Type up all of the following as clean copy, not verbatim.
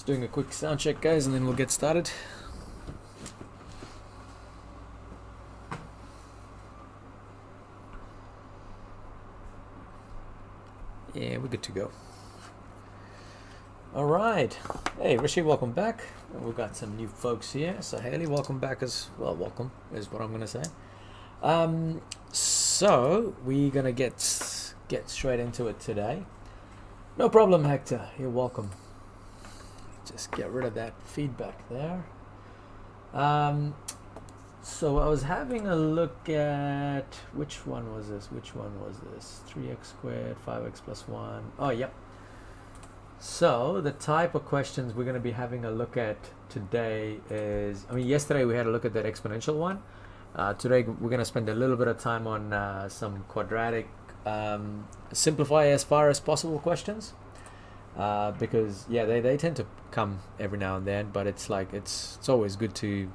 Just doing a quick sound check, guys, and then we'll get started. Yeah, we're good to go. All right. Hey, Rishi, welcome back. We've got some new folks here. So Haley, welcome back as well. Welcome is what I'm going to say. So we're going to get straight into it today. No problem, Hector. You're welcome. Just get rid of that feedback there. So I was having a look at, which one was this? 3x squared, 5x plus 1. Oh, yep. So the type of questions we're going to be having a look at today is, yesterday we had a look at that exponential one. Today we're going to spend a little bit of time on some quadratic, simplify as far as possible questions. Because yeah, they tend to come every now and then, but it's always good to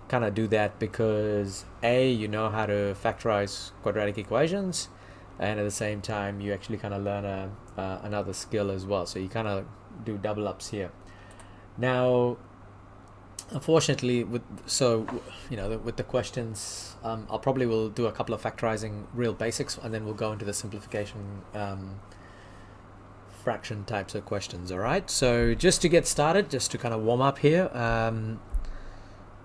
kind of do that because you know how to factorize quadratic equations, and at the same time you actually kind of learn another skill as well, so you kind of do double ups here. Now unfortunately with the questions, I'll probably will do a couple of factorizing real basics, and then we'll go into the simplification fraction types of questions. All right, so just to get started, just to kind of warm up here,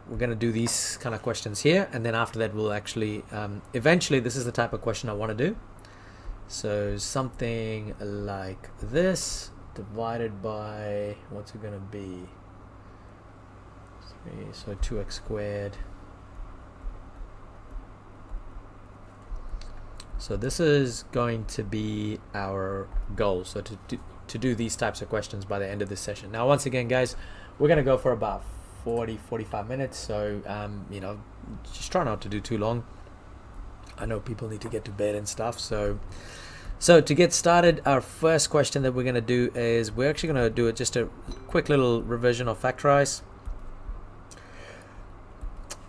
we're going to do these kind of questions here, and then after that we'll actually eventually, this is the type of question I want to do. So something like this divided by, what's it going to be, 3, so 2x squared. So this is going to be our goal, so to do these types of questions by the end of this session. Now once again, guys, we're going to go for about 40-45 minutes, so just try not to do too long. I know people need to get to bed and stuff, so to get started, our first question that we're going to do is, we're actually going to do just a quick little revision of factorize.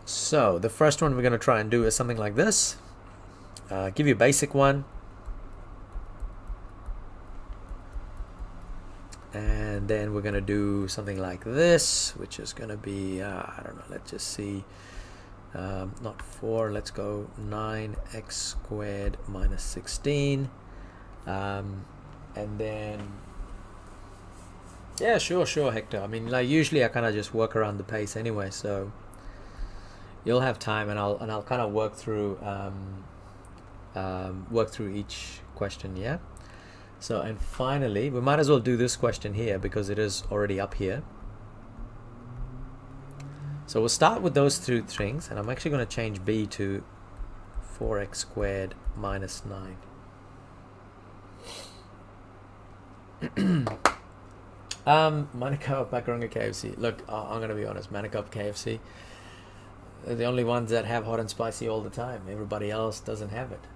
So the first one we're going to try and do is something like this. Give you a basic one, and then we're going to do something like this, which is going to be I don't know, let's just see, not 4, let's go 9x squared minus 16, and then yeah, sure Hector, usually I kind of just work around the pace anyway, so you'll have time, and I'll kind of work through each question. Yeah, so and finally we might as well do this question here because it is already up here. So we'll start with those two things, and I'm actually going to change b to 4x squared minus 9. Manukau Pakuranga KFC. Look, I'm going to be honest, Manukau KFC, they're the only ones that have hot and spicy all the time. Everybody else doesn't have it.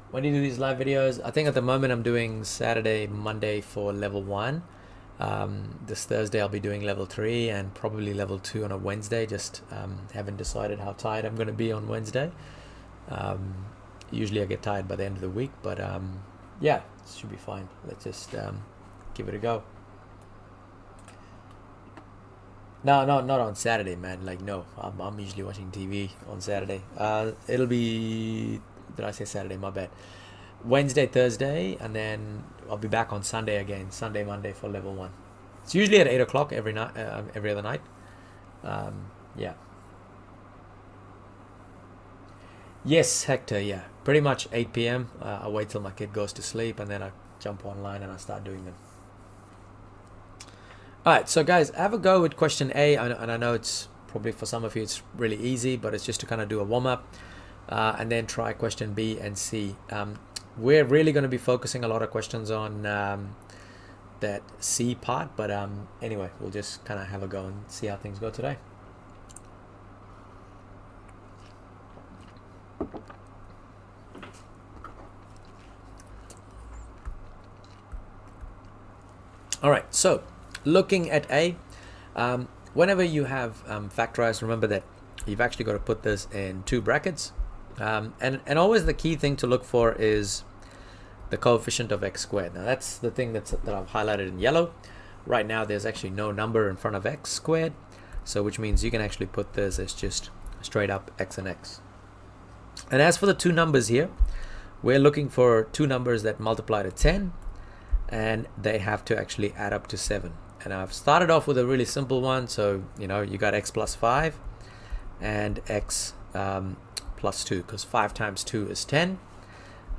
When you do these live videos, I think at the moment I'm doing Saturday, Monday for level 1. This Thursday I'll be doing level 3 and probably level 2 on a Wednesday. Just haven't decided how tired I'm going to be on Wednesday. Usually I get tired by the end of the week, but yeah, it should be fine. Let's just give it a go. No, not on Saturday, man. No, I'm usually watching TV on Saturday. It'll be, did I say Saturday? My bad. Wednesday, Thursday, and then I'll be back on Sunday again. Sunday, Monday for level 1. It's usually at 8 o'clock every night, every other night. Yeah. Yes, Hector. Yeah, pretty much 8 p.m. I wait till my kid goes to sleep, and then I jump online and I start doing them. Alright, so guys, have a go with question A, and I know it's probably for some of you it's really easy, but it's just to kind of do a warm-up, and then try question B and C. We're really going to be focusing a lot of questions on that C part, but anyway, we'll just kind of have a go and see how things go today. Alright, so looking at A, whenever you have factorized, remember that you've actually got to put this in 2 brackets, and always the key thing to look for is the coefficient of x squared. Now that's the thing that I've highlighted in yellow. right now there's actually no number in front of x squared, so which means you can actually put this as just straight up x and x. And as for the two numbers here, we're looking for two numbers that multiply to 10 and they have to actually add up to 7. And I've started off with a really simple one, so you got x plus 5 and x plus 2, because 5 times 2 is 10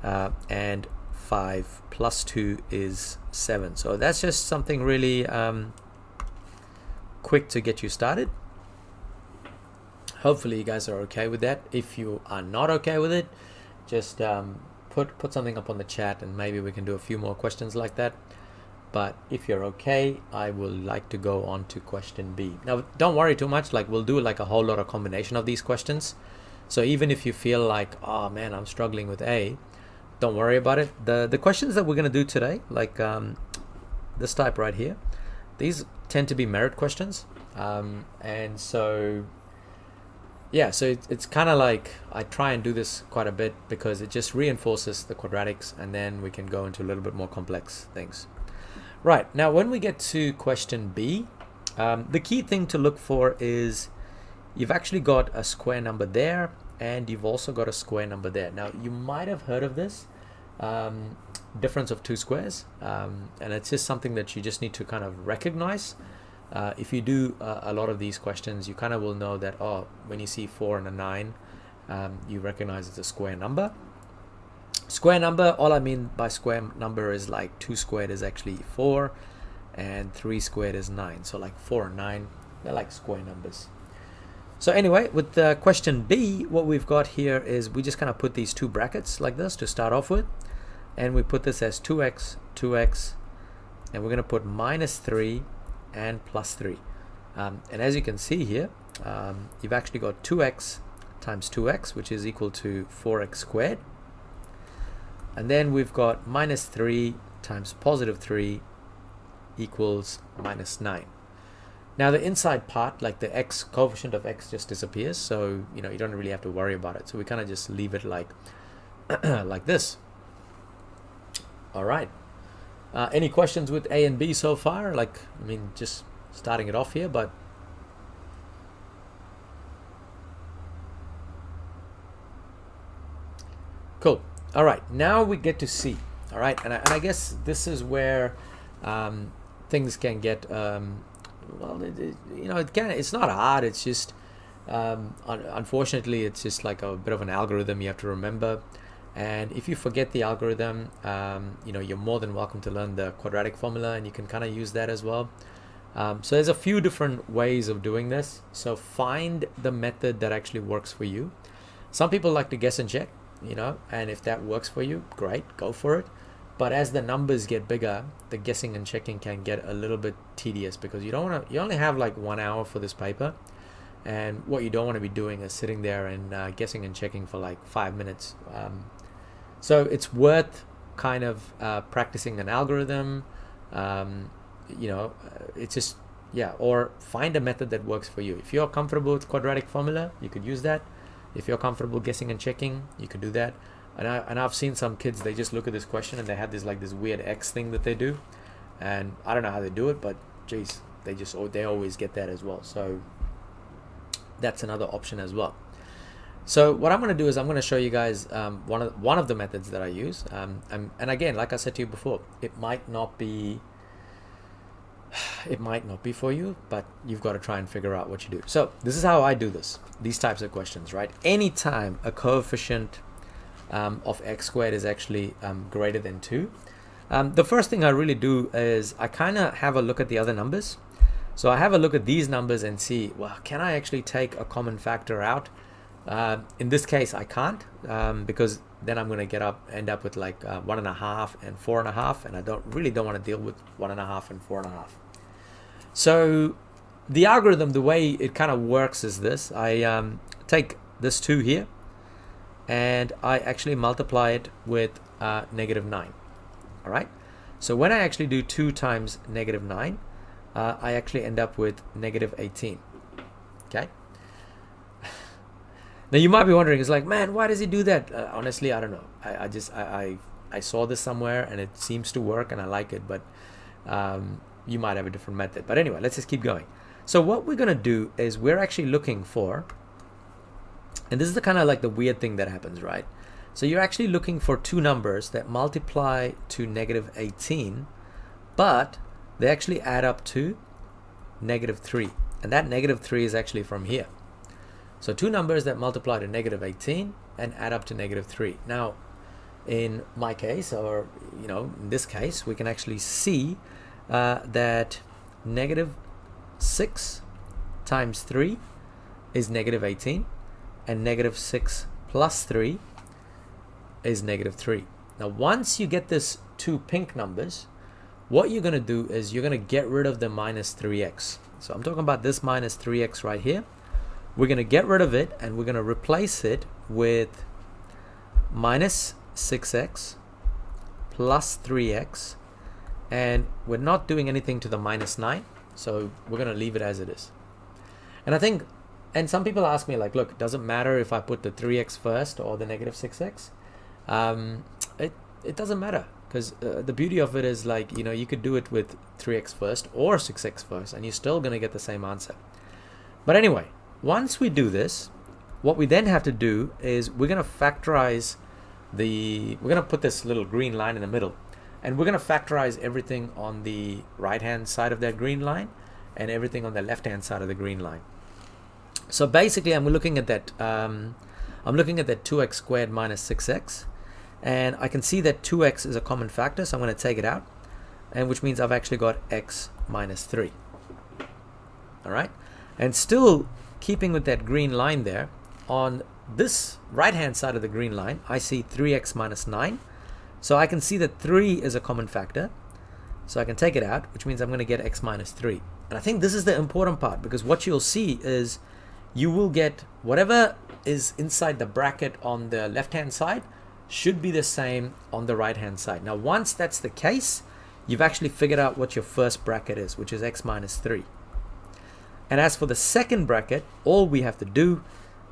and 5 plus 2 is 7. So that's just something really quick to get you started. Hopefully you guys are okay with that. If you are not okay with it, just put something up on the chat and maybe we can do a few more questions like that. But if you're okay, I would like to go on to question B. Now don't worry too much, like we'll do like a whole lot of combination of these questions. So even if you feel like, oh man, I'm struggling with A, don't worry about it. The questions that we're going to do today, like this type right here, these tend to be merit questions. And so yeah, so it's kind of like I try and do this quite a bit because it just reinforces the quadratics, and then we can go into a little bit more complex things. Right, now when we get to question B, the key thing to look for is you've actually got a square number there and you've also got a square number there. Now you might have heard of this difference of two squares, and it's just something that you just need to kind of recognize. If you do a lot of these questions, you kind of will know that, oh, when you see 4 and a 9, you recognize it's a square number. Square number, all I mean by square number is like 2 squared is actually 4 and 3 squared is 9. So like 4 and 9, they're like square numbers. So anyway, with the question B, what we've got here is we just kind of put these two brackets like this to start off with, and we put this as 2x, 2x, and we're going to put minus 3 and plus 3. And as you can see here, you've actually got 2x times 2x, which is equal to 4x squared. And then we've got minus 3 times positive 3 equals minus 9. Now the inside part, like the x coefficient of x, just disappears, so you don't really have to worry about it. So we kind of just leave it like like this. All right. Any questions with A and B so far? Like, I mean, just starting it off here, but cool. All right, now we get to C. All right, and I guess this is where things can get well, it's not hard. It's just unfortunately, it's just like a bit of an algorithm you have to remember. And if you forget the algorithm, you're more than welcome to learn the quadratic formula, and you can kind of use that as well. So there's a few different ways of doing this. So find the method that actually works for you. Some people like to guess and check, and if that works for you, great, go for it. But as the numbers get bigger, the guessing and checking can get a little bit tedious, because you only have like 1 hour for this paper. And what you don't want to be doing is sitting there and guessing and checking for like 5 minutes. So it's worth kind of practicing an algorithm, it's just, yeah, or find a method that works for you. If you're comfortable with quadratic formula, you could use that. If you're comfortable guessing and checking, you could do that. And I've seen some kids, they just look at this question and they have this weird X thing that they do. And I don't know how they do it, but geez, they always get that as well. So that's another option as well. So what I'm going to do is I'm going to show you guys one of the methods that I use. And again, like I said to you before, it might not be for you, but you've got to try and figure out what you do. So this is how I do these types of questions, right? Anytime a coefficient of x squared is actually greater than 2, the first thing I really do is I kind of have a look at the other numbers. So I have a look at these numbers and see, well, can I actually take a common factor out? In this case, I can't, because then I'm going to end up with like 1.5 and 4.5, and I don't want to deal with 1.5 and 4.5. So the algorithm, the way it kind of works is this: I take this 2 here, and I actually multiply it with -9. All right. So when I actually do 2 times -9, I actually end up with -18. Okay. Now you might be wondering, it's like, man, why does he do that? Honestly, I don't know. I saw this somewhere and it seems to work and I like it, but you might have a different method. But anyway, let's just keep going. So what we're going to do is we're actually looking for, and this is the kind of like the weird thing that happens, right? So you're actually looking for two numbers that multiply to negative 18, but they actually add up to negative 3. And that negative 3 is actually from here. So two numbers that multiply to negative 18 and add up to negative 3. Now, in my case, or in this case, we can actually see that negative 6 times 3 is negative 18, and negative 6 plus 3 is negative 3. Now, once you get this two pink numbers, what you're going to do is you're going to get rid of the minus 3x. So I'm talking about this minus 3x right here. We're going to get rid of it, and we're going to replace it with minus 6x plus 3x, and we're not doing anything to the minus 9, so we're going to leave it as it is. And I think, and some people ask me like, look, does it matter if I put the 3x first or the negative 6x? It doesn't matter, because the beauty of it is, like, you could do it with 3x first or 6x first, and you're still going to get the same answer. But anyway, once we do this, what we then have to do is we're going to factorize we're going to put this little green line in the middle, and we're going to factorize everything on the right hand side of that green line and everything on the left hand side of the green line. So basically I'm looking at that 2x squared minus 6x, and I can see that 2x is a common factor, so I'm going to take it out, and which means I've actually got x minus 3. All right, and still keeping with that green line there, on this right hand side of the green line I see 3x minus 9, so I can see that 3 is a common factor, so I can take it out, which means I'm going to get x minus 3. And I think this is the important part, because what you'll see is you will get whatever is inside the bracket on the left hand side should be the same on the right hand side. Now once that's the case, you've actually figured out what your first bracket is, which is x minus 3. And as for the second bracket, all we have to do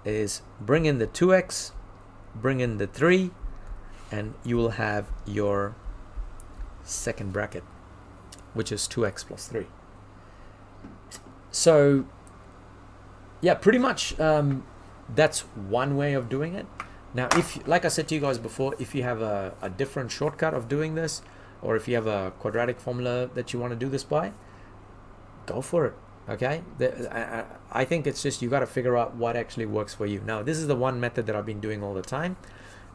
is bring in the 2x, bring in the 3, and you will have your second bracket, which is 2x plus 3. So yeah, pretty much that's one way of doing it. Now, if, like I said to you guys before, if you have a different shortcut of doing this, or if you have a quadratic formula that you want to do this by, go for it. Okay, I think it's just you got to figure out what actually works for you. Now, this is the one method that I've been doing all the time,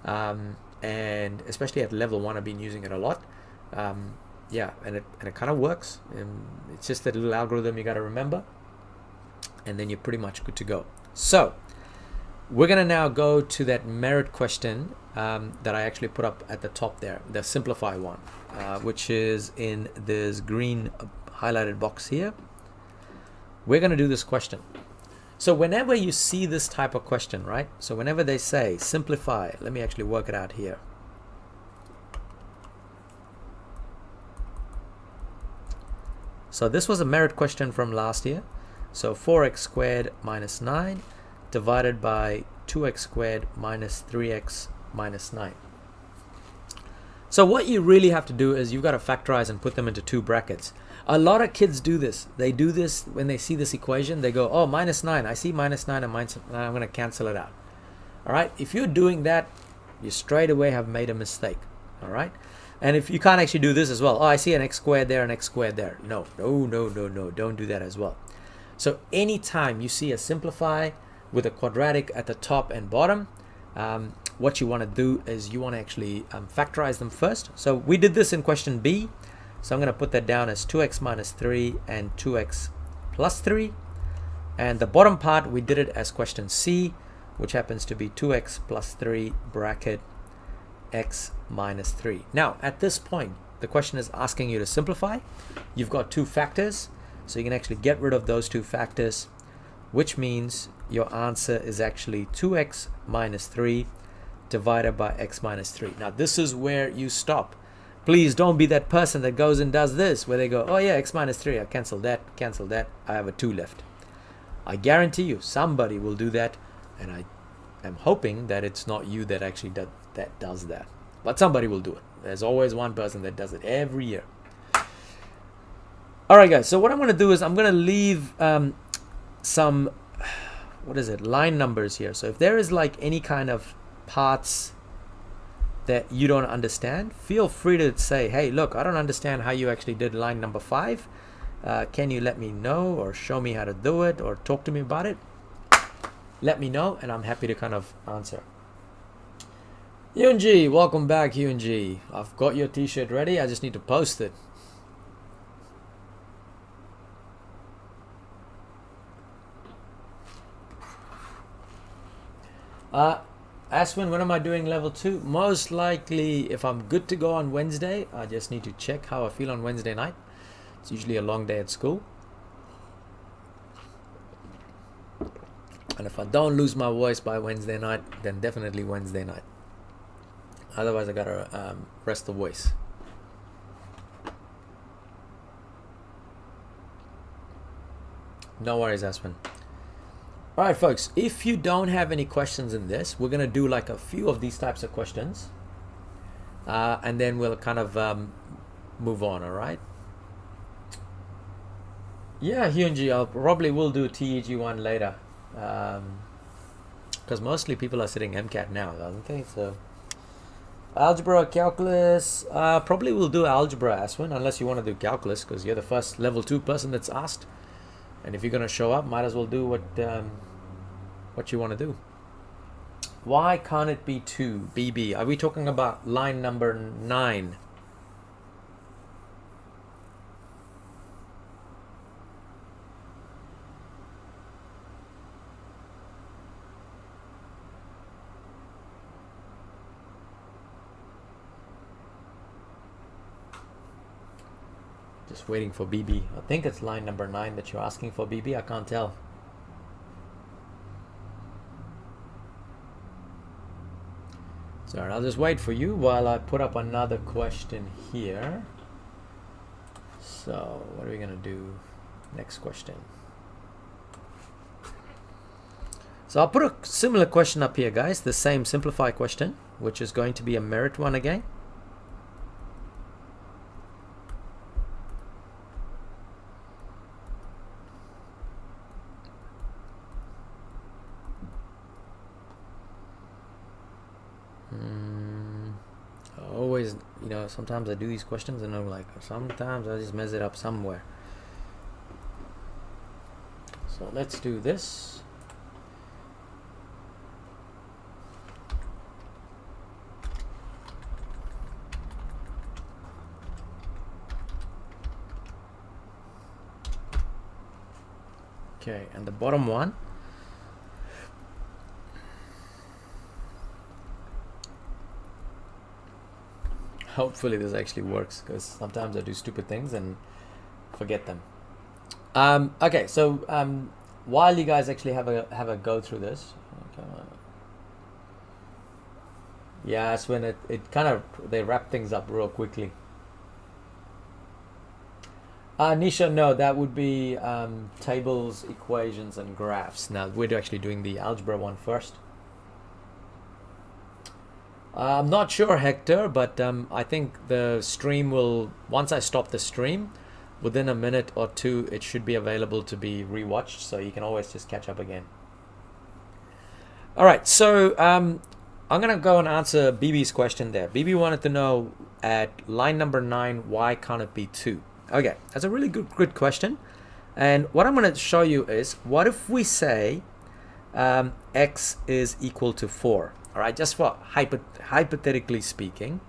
and especially at level 1 I've been using it a lot. Yeah, and it kind of works. It's just that little algorithm you got to remember, and then you're pretty much good to go. So we're gonna now go to that merit question that I actually put up at the top there, the simplify one, which is in this green highlighted box here. We're going to do this question. So whenever you see this type of question, right? So whenever they say simplify, let me actually work it out here. So this was a merit question from last year. So 4x squared minus 9 divided by 2x squared minus 3x minus 9. So what you really have to do is you've got to factorize and put them into two brackets. A lot of kids do this. They do this when they see this equation. They go, oh, minus 9. I see minus 9 and minus 9. I'm going to cancel it out. All right. If you're doing that, you straight away have made a mistake. All right. And if you can't actually do this as well. Oh, I see an x squared there, an x squared there. No. Don't do that as well. So anytime you see a simplify with a quadratic at the top and bottom, what you want to do is you want to actually factorize them first. So we did this in question B. So I'm going to put that down as 2x minus 3 and 2x plus 3. And the bottom part, we did it as question C, which happens to be 2x plus 3 bracket x minus 3. Now, at this point, the question is asking you to simplify. You've got two factors, so you can actually get rid of those two factors, which means your answer is actually 2x minus 3 divided by x minus 3. Now, this is where you stop. Please don't be that person that goes and does this, where they go, oh yeah, x minus 3, I cancel that, I have a 2 left. I guarantee you somebody will do that, and I am hoping that it's not you that actually does that. But somebody will do it. There's always one person that does it every year. All right, guys. So what I'm going to do is I'm going to leave some, what is it, line numbers here. So if there is like any kind of parts that you don't understand, feel free to say, hey, look, I don't understand how you actually did line number 5. Can you let me know or show me how to do it or talk to me about it? Let me know and I'm happy to kind of answer. Hyunji, welcome back, Hyunji. I've got your t-shirt ready. I just need to post it. Aswin, when am I doing level 2? Most likely, if I'm good to go on Wednesday, I just need to check how I feel on Wednesday night. It's usually a long day at school. And if I don't lose my voice by Wednesday night, then definitely Wednesday night. Otherwise, I gotta rest the voice. No worries, Aswin. All right, folks, if you don't have any questions in this, we're going to do like a few of these types of questions. And then we'll kind of move on, all right? Yeah, Hyunji, I probably will do TEG1 later. Because mostly people are sitting MCAT now, don't they? So, algebra, calculus, probably we'll do algebra, Aswin, unless you want to do calculus, because you're the first level 2 person that's asked. And if you're going to show up, might as well do what you want to do. Why can't it be 2? BB. Are we talking about line number 9? Just waiting for BB. I think it's line number 9 that you're asking for, BB. I can't tell. So I'll just wait for you while I put up another question here. So what are we gonna do? Next question. So I'll put a similar question up here, guys. The same simplify question, which is going to be a merit one again. Always, you know, sometimes I do these questions and I'm like, sometimes I just mess it up somewhere. So let's do this. Okay, and the bottom one. Hopefully this actually works, because sometimes I do stupid things and forget them. Okay, so while you guys actually have a go through this, yeah, that's when it kind of, they wrap things up real quickly. Nisha, no, that would be tables, equations, and graphs. Now we're actually doing the algebra one first. I'm not sure, Hector, but I think the stream will, once I stop the stream, within a minute or two, it should be available to be rewatched, so you can always just catch up again. All right, so I'm going to go and answer BB's question there. BB wanted to know at line number 9, why can't it be 2? Okay, that's a really good question. And what I'm going to show you is, what if we say x is equal to 4? All right, just for hypothetically speaking,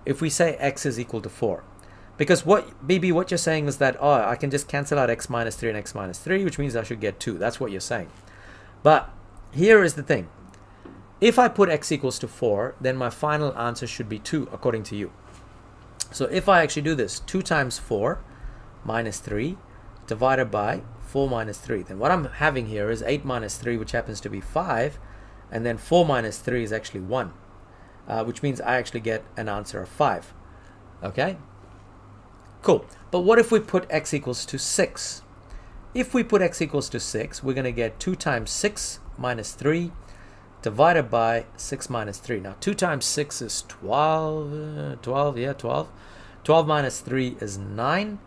if we say x is equal to 4, because what you're saying is that, oh, I can just cancel out x minus 3 and x minus 3, which means I should get 2. That's what you're saying. But here is the thing. If I put x equals to 4, then my final answer should be 2, according to you. So if I actually do this, 2 times 4 minus 3 divided by 4 minus 3, then what I'm having here is 8 minus 3, which happens to be 5, and then 4 minus 3 is actually 1, which means I actually get an answer of 5. Okay? Cool. But what if we put x equals to 6? If we put x equals to 6, we're going to get 2 times 6 minus 3 divided by 6 minus 3. Now, 2 times 6 is 12. 12 minus 3 is 9,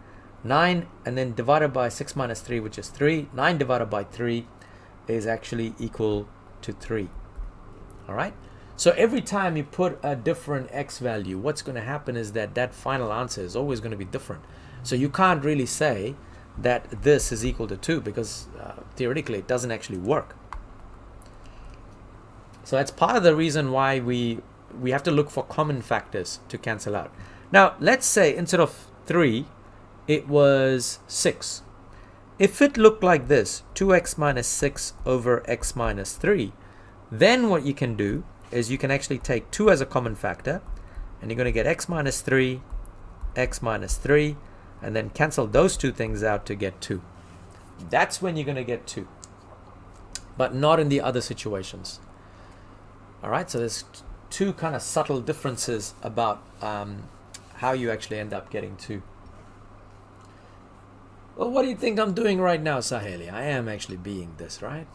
9, and then divided by 6 minus 3, which is 3. 9 divided by 3 is actually equal to 3. All right? So every time you put a different x value, what's going to happen is that that final answer is always going to be different. So you can't really say that this is equal to 2 because theoretically it doesn't actually work. So that's part of the reason why we have to look for common factors to cancel out. Now, let's say instead of 3, it was 6. If it looked like this, 2x minus 6 over x minus 3, then what you can do is you can actually take 2 as a common factor, and you're going to get x minus 3, and then cancel those two things out to get 2. That's when you're going to get 2, but not in the other situations. All right, so there's two kind of subtle differences about how you actually end up getting 2. Well, what do you think I'm doing right now, Saheli? I am actually being this, right?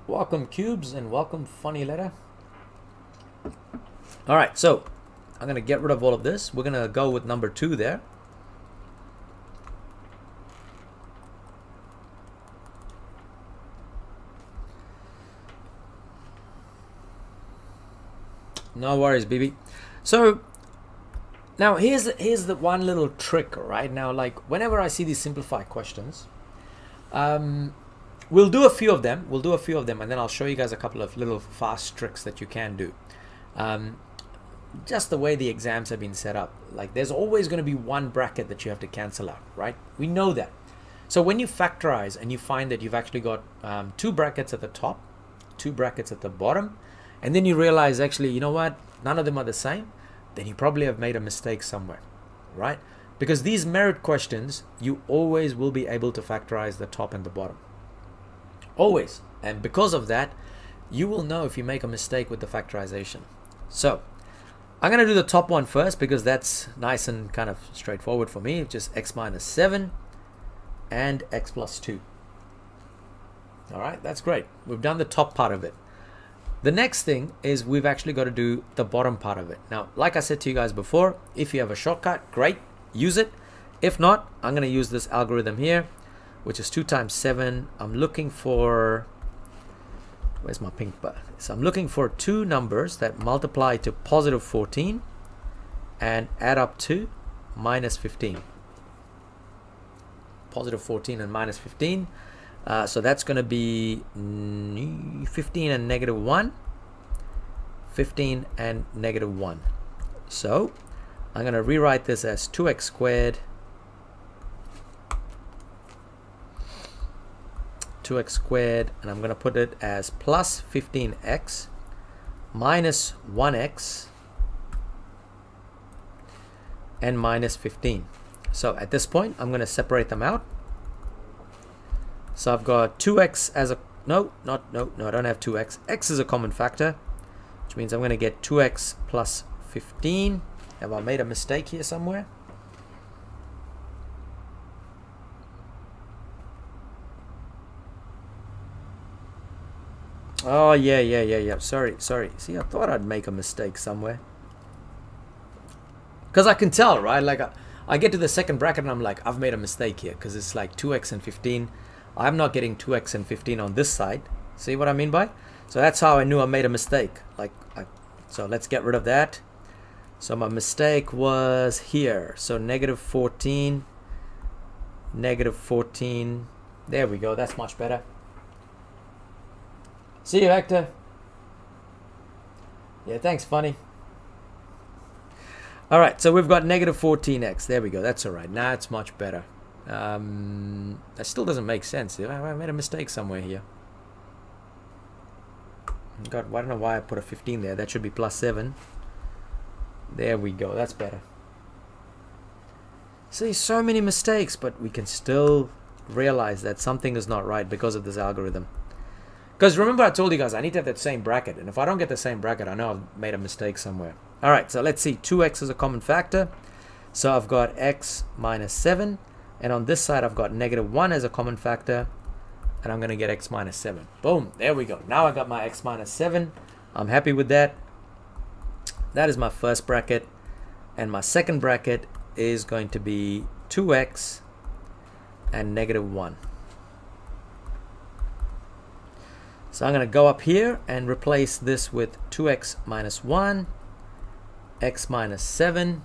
Welcome, Cubes, and welcome, Funny Letter. All right, so I'm going to get rid of all of this. We're going to go with number 2 there. No worries, BB. So now here's the one little trick, right? Now, like whenever I see these simplified questions, we'll do a few of them. And then I'll show you guys a couple of little fast tricks that you can do. Just the way the exams have been set up, like there's always going to be one bracket that you have to cancel out, right? We know that. So when you factorize and you find that you've actually got 2 brackets at the top, 2 brackets at the bottom, and then you realize actually, you know what, none of them are the same, then you probably have made a mistake somewhere, right? Because these merit questions, you always will be able to factorize the top and the bottom. Always. And because of that, you will know if you make a mistake with the factorization. So I'm going to do the top one first because that's nice and kind of straightforward for me. Just x minus 7 and x plus 2. All right, that's great. We've done the top part of it. The next thing is we've actually got to do the bottom part of it. Now, like I said to you guys before, if you have a shortcut, great, use it. If not, I'm going to use this algorithm here, which is 2 times 7. I'm looking for, where's my pink bar? So I'm looking for 2 numbers that multiply to positive 14 and add up to minus 15. Positive 14 and minus 15. So that's going to be 15 and negative 1. 15 and negative 1. So I'm going to rewrite this as 2x squared. 2x squared, and I'm going to put it as plus 15x minus 1x and minus 15. So at this point, I'm going to separate them out. So I've got 2x as a, no, I don't have 2x. X is a common factor, which means I'm going to get 2x plus 15. Have I made a mistake here somewhere? Oh, yeah. Sorry. See, I thought I'd make a mistake somewhere. Because I can tell, right? Like, I get to the second bracket and I'm like, I've made a mistake here. Because it's like 2x and 15. I'm not getting 2x and 15 on this side. See what I mean by? So that's how I knew I made a mistake. So let's get rid of that. So my mistake was here. So negative 14. Negative 14. There we go. That's much better. See you, Hector. Yeah, thanks, Funny. All right, so we've got negative 14x. There we go. That's all right. Now it's much better. That still doesn't make sense. I made a mistake somewhere here. God, I don't know why I put a 15 there. That should be plus 7. There we go. That's better. See, so many mistakes, but we can still realize that something is not right because of this algorithm. Because remember I told you guys I need to have that same bracket. And if I don't get the same bracket, I know I've made a mistake somewhere. All right, so let's see. 2x is a common factor. So I've got x minus 7. And on this side, I've got negative 1 as a common factor. And I'm going to get x minus 7. Boom. There we go. Now I got my x minus 7. I'm happy with that. That is my first bracket, and my second bracket is going to be 2x and -1. So I'm going to go up here and replace this with 2x minus 1, x minus 7,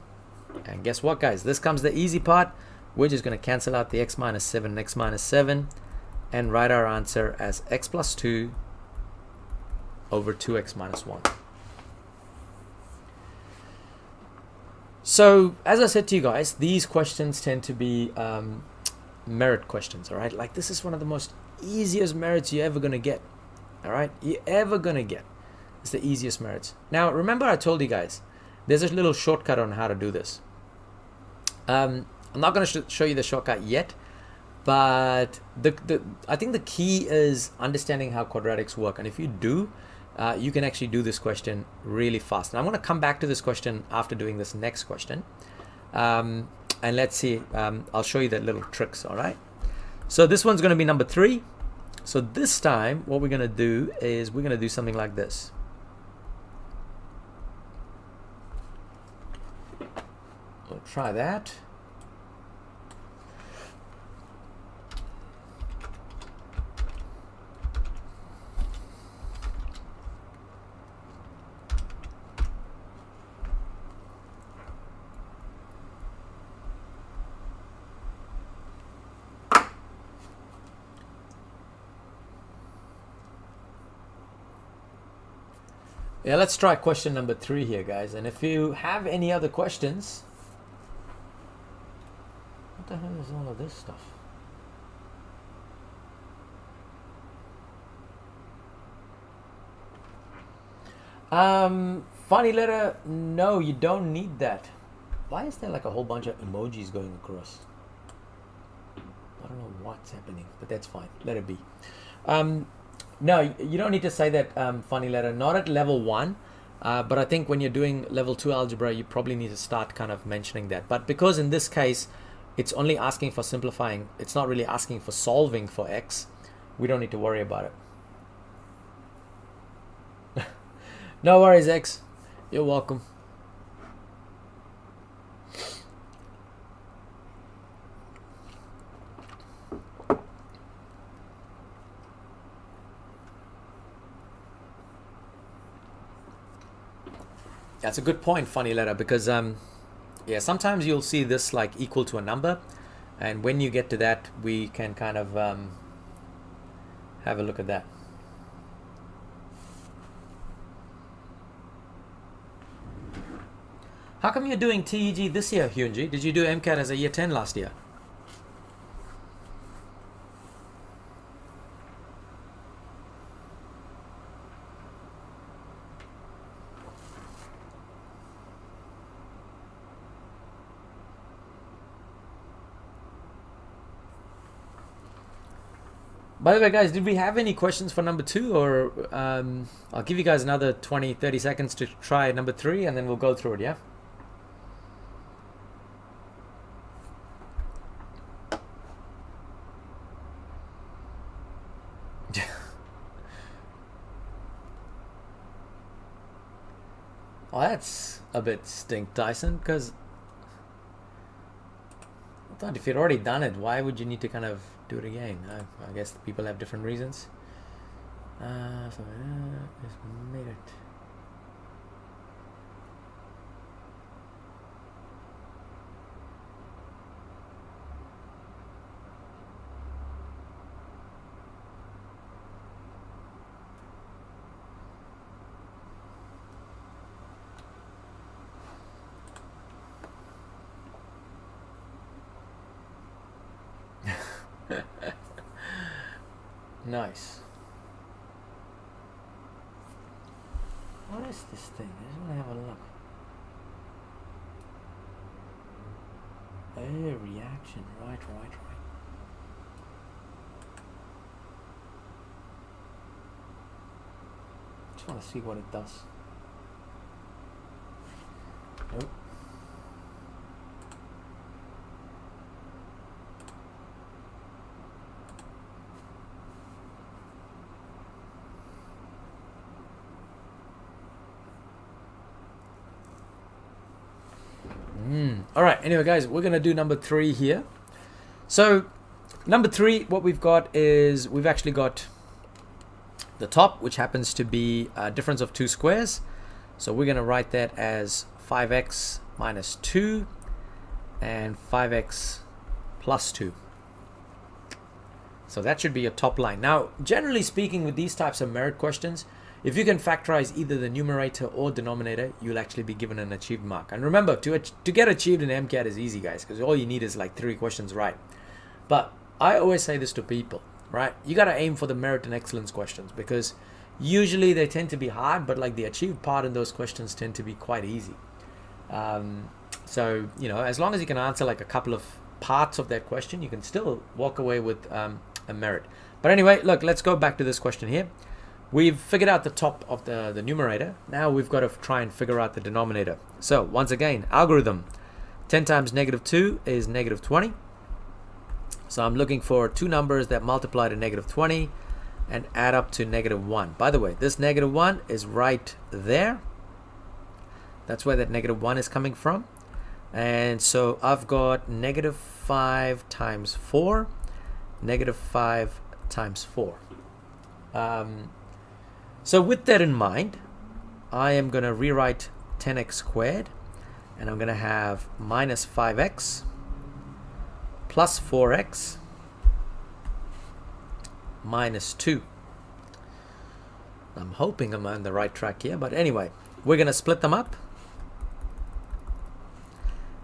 and guess what, guys? This comes the easy part. We're just going to cancel out the x minus 7 and x minus 7 and write our answer as x plus 2 over 2x minus 1. So, as I said to you guys, these questions tend to be merit questions, all right? Like, this is one of the most easiest merits you're ever going to get, all right? You're ever going to get. It's the easiest merits. Now, remember I told you guys, there's a little shortcut on how to do this. I'm not going to show you the shortcut yet, but I think the key is understanding how quadratics work. And if you do, you can actually do this question really fast. And I'm going to come back to this question after doing this next question. And let's see, I'll show you the little tricks, all right? So this one's going to be number 3. So this time, what we're going to do is we're going to do something like this. We'll try that. Yeah, let's try question number 3 here, guys. And if you have any other questions, what the hell is all of this stuff? Funny letter, no, you don't need that. Why is there like a whole bunch of emojis going across? I don't know what's happening, but that's fine. Let it be. No, you don't need to say that, funny letter, not at level 1, but I think when you're doing level 2 algebra, you probably need to start kind of mentioning that. But because in this case, it's only asking for simplifying, it's not really asking for solving for x, we don't need to worry about it. No worries, X. You're welcome. That's a good point, funny letter, because yeah, sometimes you'll see this like equal to a number, and when you get to that, we can kind of have a look at that. How come you're doing TEG this year, Hyunji? Did you do MCAT as a year 10 last year? By the way, guys, did we have any questions for number 2? Or I'll give you guys another 20-30 seconds to try number 3, and then we'll go through it, yeah? Oh, that's a bit stink, Tyson, because I thought if you'd already done it, why would you need to kind of do it again? I guess people have different reasons. So just made it. Nice. What is this thing? I just want to have a look. Reaction. Right. Just want to see what it does. Nope. All right, anyway, guys, we're going to do number 3 here. So number 3, what we've got is we've actually got the top, which happens to be a difference of 2 squares. So we're going to write that as 5x minus 2 and 5x plus 2. So that should be your top line. Now, generally speaking, with these types of merit questions, if you can factorize either the numerator or denominator, you'll actually be given an achieved mark. And remember, to get achieved in MCAT is easy, guys, because all you need is like 3 questions right. But I always say this to people, right? You got to aim for the merit and excellence questions, because usually they tend to be hard, but like the achieved part in those questions tend to be quite easy. So, you know, as long as you can answer like a couple of parts of that question, you can still walk away with a merit. But anyway, look, let's go back to this question here. We've figured out the top of the numerator. Now we've got to try and figure out the denominator. So once again, algorithm. 10 times negative 2 is negative 20. So I'm looking for 2 numbers that multiply to negative 20 and add up to negative 1. By the way, this negative 1 is right there. That's where that negative 1 is coming from. And so I've got negative 5 times 4, negative 5 times 4. So with that in mind, I am going to rewrite 10x squared, and I'm going to have minus 5x plus 4x minus 2. I'm hoping I'm on the right track here, but anyway, we're going to split them up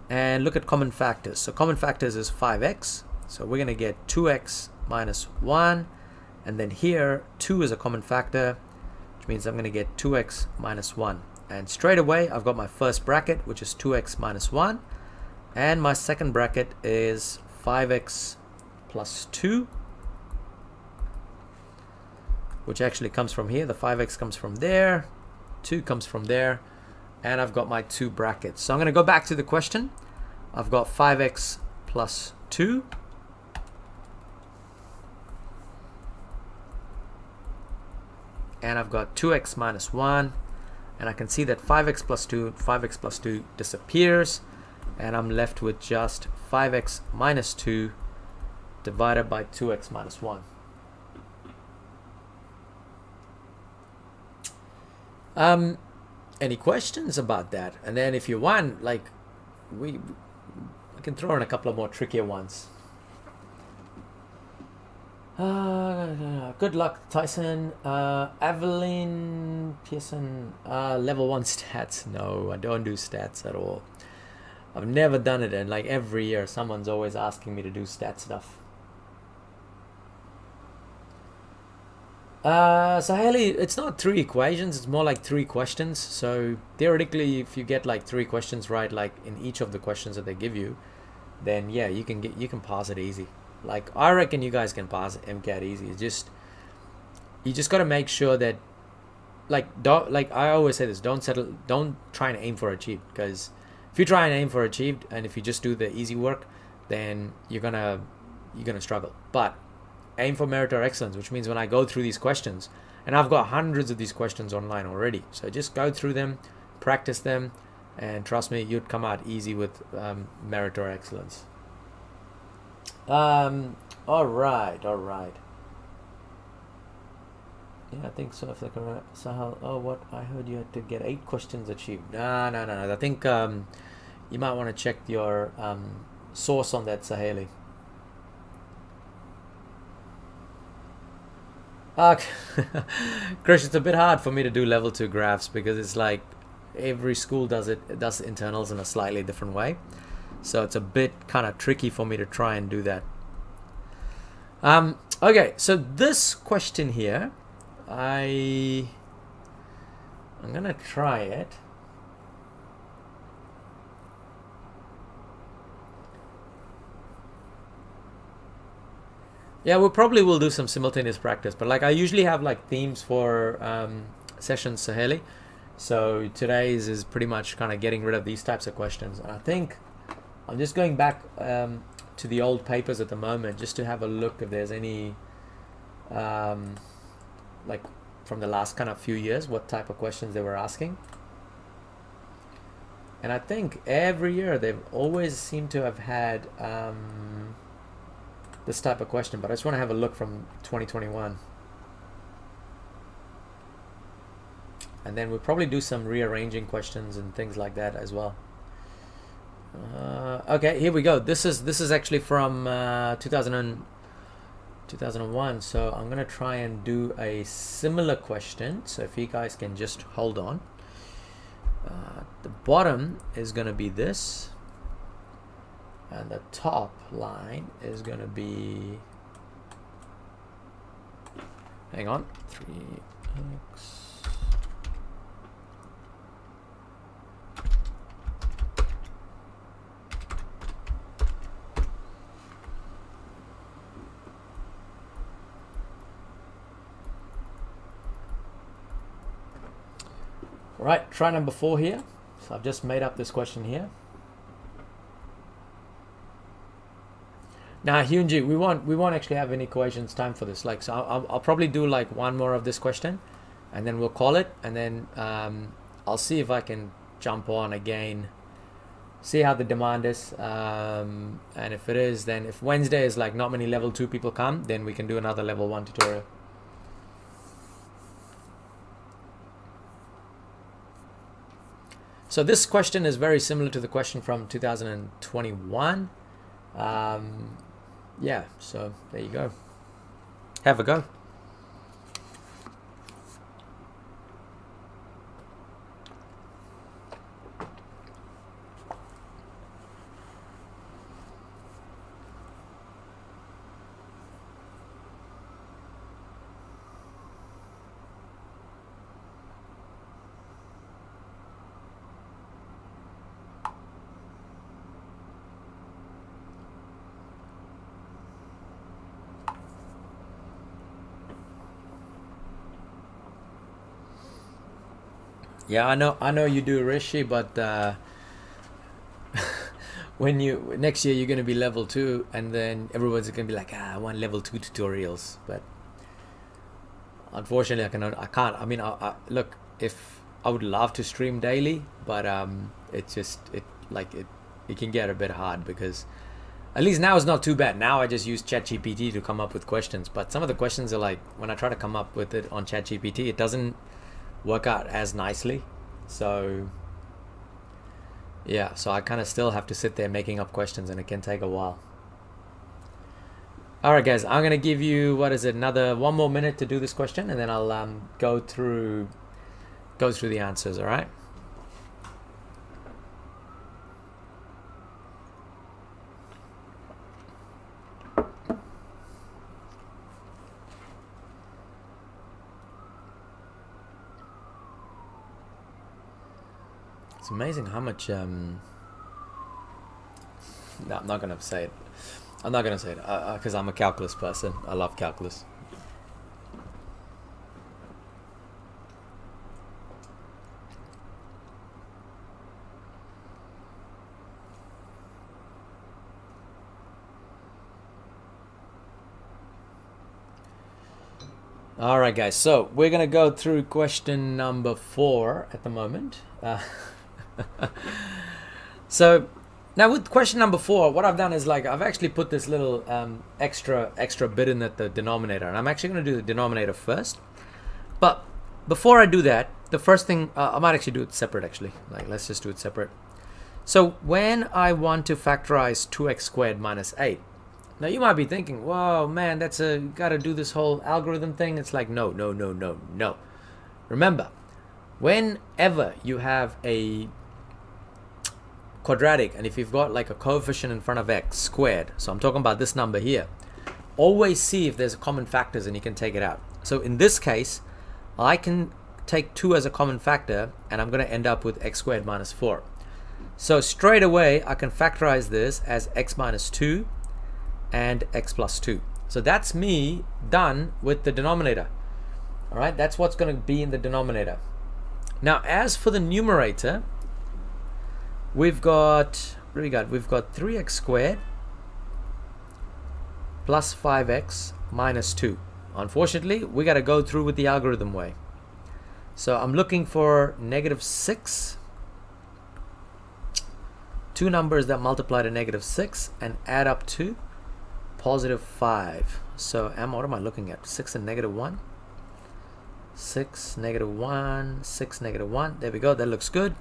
and look at common factors. So common factors is 5x, so we're going to get 2x minus 1, and then here 2 is a common factor, which means I'm going to get 2x minus 1. And straight away I've got my first bracket, which is 2x minus 1, and my second bracket is 5x plus 2, which actually comes from here. The 5x comes from there, 2 comes from there, and I've got my 2 brackets. So I'm going to go back to the question. I've got 5x plus 2 and I've got 2x minus 1, and I can see that 5x plus 2 disappears, and I'm left with just 5x minus 2 divided by 2x minus 1. Any questions about that? And then if you want, like, we can throw in a couple of more trickier ones. Good luck, Tyson. Evelyn Pearson, level 1 stats. No, I don't do stats at all. I've never done it, and like every year someone's always asking me to do stat stuff. So Haley, it's not 3 equations, it's more like 3 questions. So theoretically, if you get like 3 questions right, like in each of the questions that they give you, then yeah, you can pass it easy. Like I reckon you guys can pass MCAT easy. It's you just got to make sure that like I always say this, don't try and aim for achieved, because if you try and aim for achieved and if you just do the easy work, then you're gonna struggle. But aim for merit or excellence, which means when I go through these questions, and I've got hundreds of these questions online already, so just go through them, practice them, and trust me, you'd come out easy with merit or excellence. All right. Yeah, I think so. If they can, Sahal, oh, what I heard you had to get 8 questions achieved. No. I think you might want to check your source on that, Saheli. Krish, it's a bit hard for me to do level 2 graphs because it's like every school does internals in a slightly different way. So it's a bit kind of tricky for me to try and do that. Okay, so this question here, I'm gonna try it. Yeah, we probably will do some simultaneous practice, but like I usually have like themes for sessions, Saheli. So today's is pretty much kind of getting rid of these types of questions. And I think I'm just going back to the old papers at the moment just to have a look if there's any like from the last kind of few years, what type of questions they were asking. And I think every year they've always seemed to have had this type of question, but I just want to have a look from 2021. And then we'll probably do some rearranging questions and things like that as well. Okay, here we go. This is actually from 2001. So I'm gonna try and do a similar question. So if you guys can just hold on. The bottom is gonna be this, and the top line is gonna be, hang on, 3x. Right, try number 4 here. So I've just made up this question here. Now, Hyunji, we won't actually have any equations time for this. Like, so I'll probably do like one more of this question, and then we'll call it, and then I'll see if I can jump on again, see how the demand is, and if it is, then if Wednesday is like not many level 2 people come, then we can do another level 1 tutorial. So this question is very similar to the question from 2021. Yeah, so there you go. Have a go. Yeah, I know you do, Rishi, but when you next year you're going to be level 2, and then everyone's going to be like, I want level 2 tutorials. But unfortunately, I can't. I mean, look, if I would love to stream daily, but it can get a bit hard, because at least now it's not too bad. Now I just use ChatGPT to come up with questions, but some of the questions are like, when I try to come up with it on ChatGPT, it doesn't work out as nicely. So yeah, so I kind of still have to sit there making up questions, and it can take a while. All right, guys, I'm gonna give you, another 1 more minute to do this question, and then I'll go through the answers. All right. It's amazing how much. No, I'm not gonna say it. I'm not gonna say it because I'm a calculus person. I love calculus. All right, guys. So we're gonna go through question number 4 at the moment. So now with question number 4, what I've done is, like, I've actually put this little extra bit in the denominator, and I'm actually going to do the denominator first. But before I do that, the first thing, I might actually do it separate, actually. Like, let's just do it separate. So when I want to factorize 2x squared minus 8, now you might be thinking, whoa, man, that's got to do this whole algorithm thing. It's like, no. Remember, whenever you have a quadratic, and if you've got like a coefficient in front of x squared, so I'm talking about this number here, always see if there's common factors and you can take it out. So in this case, I can take 2 as a common factor, and I'm going to end up with x squared minus 4. So straight away I can factorize this as x minus 2 and x plus 2. So that's me done with the denominator. All right, that's what's going to be in the denominator. Now, as for the numerator, we've got 3x squared plus 5x minus 2. Unfortunately, we got to go through with the algorithm way. So I'm looking for -6 two numbers that multiply to -6 and add up to +5. So what am I looking at? 6 and -1. 6, -1, 6, -1. There we go. That looks good.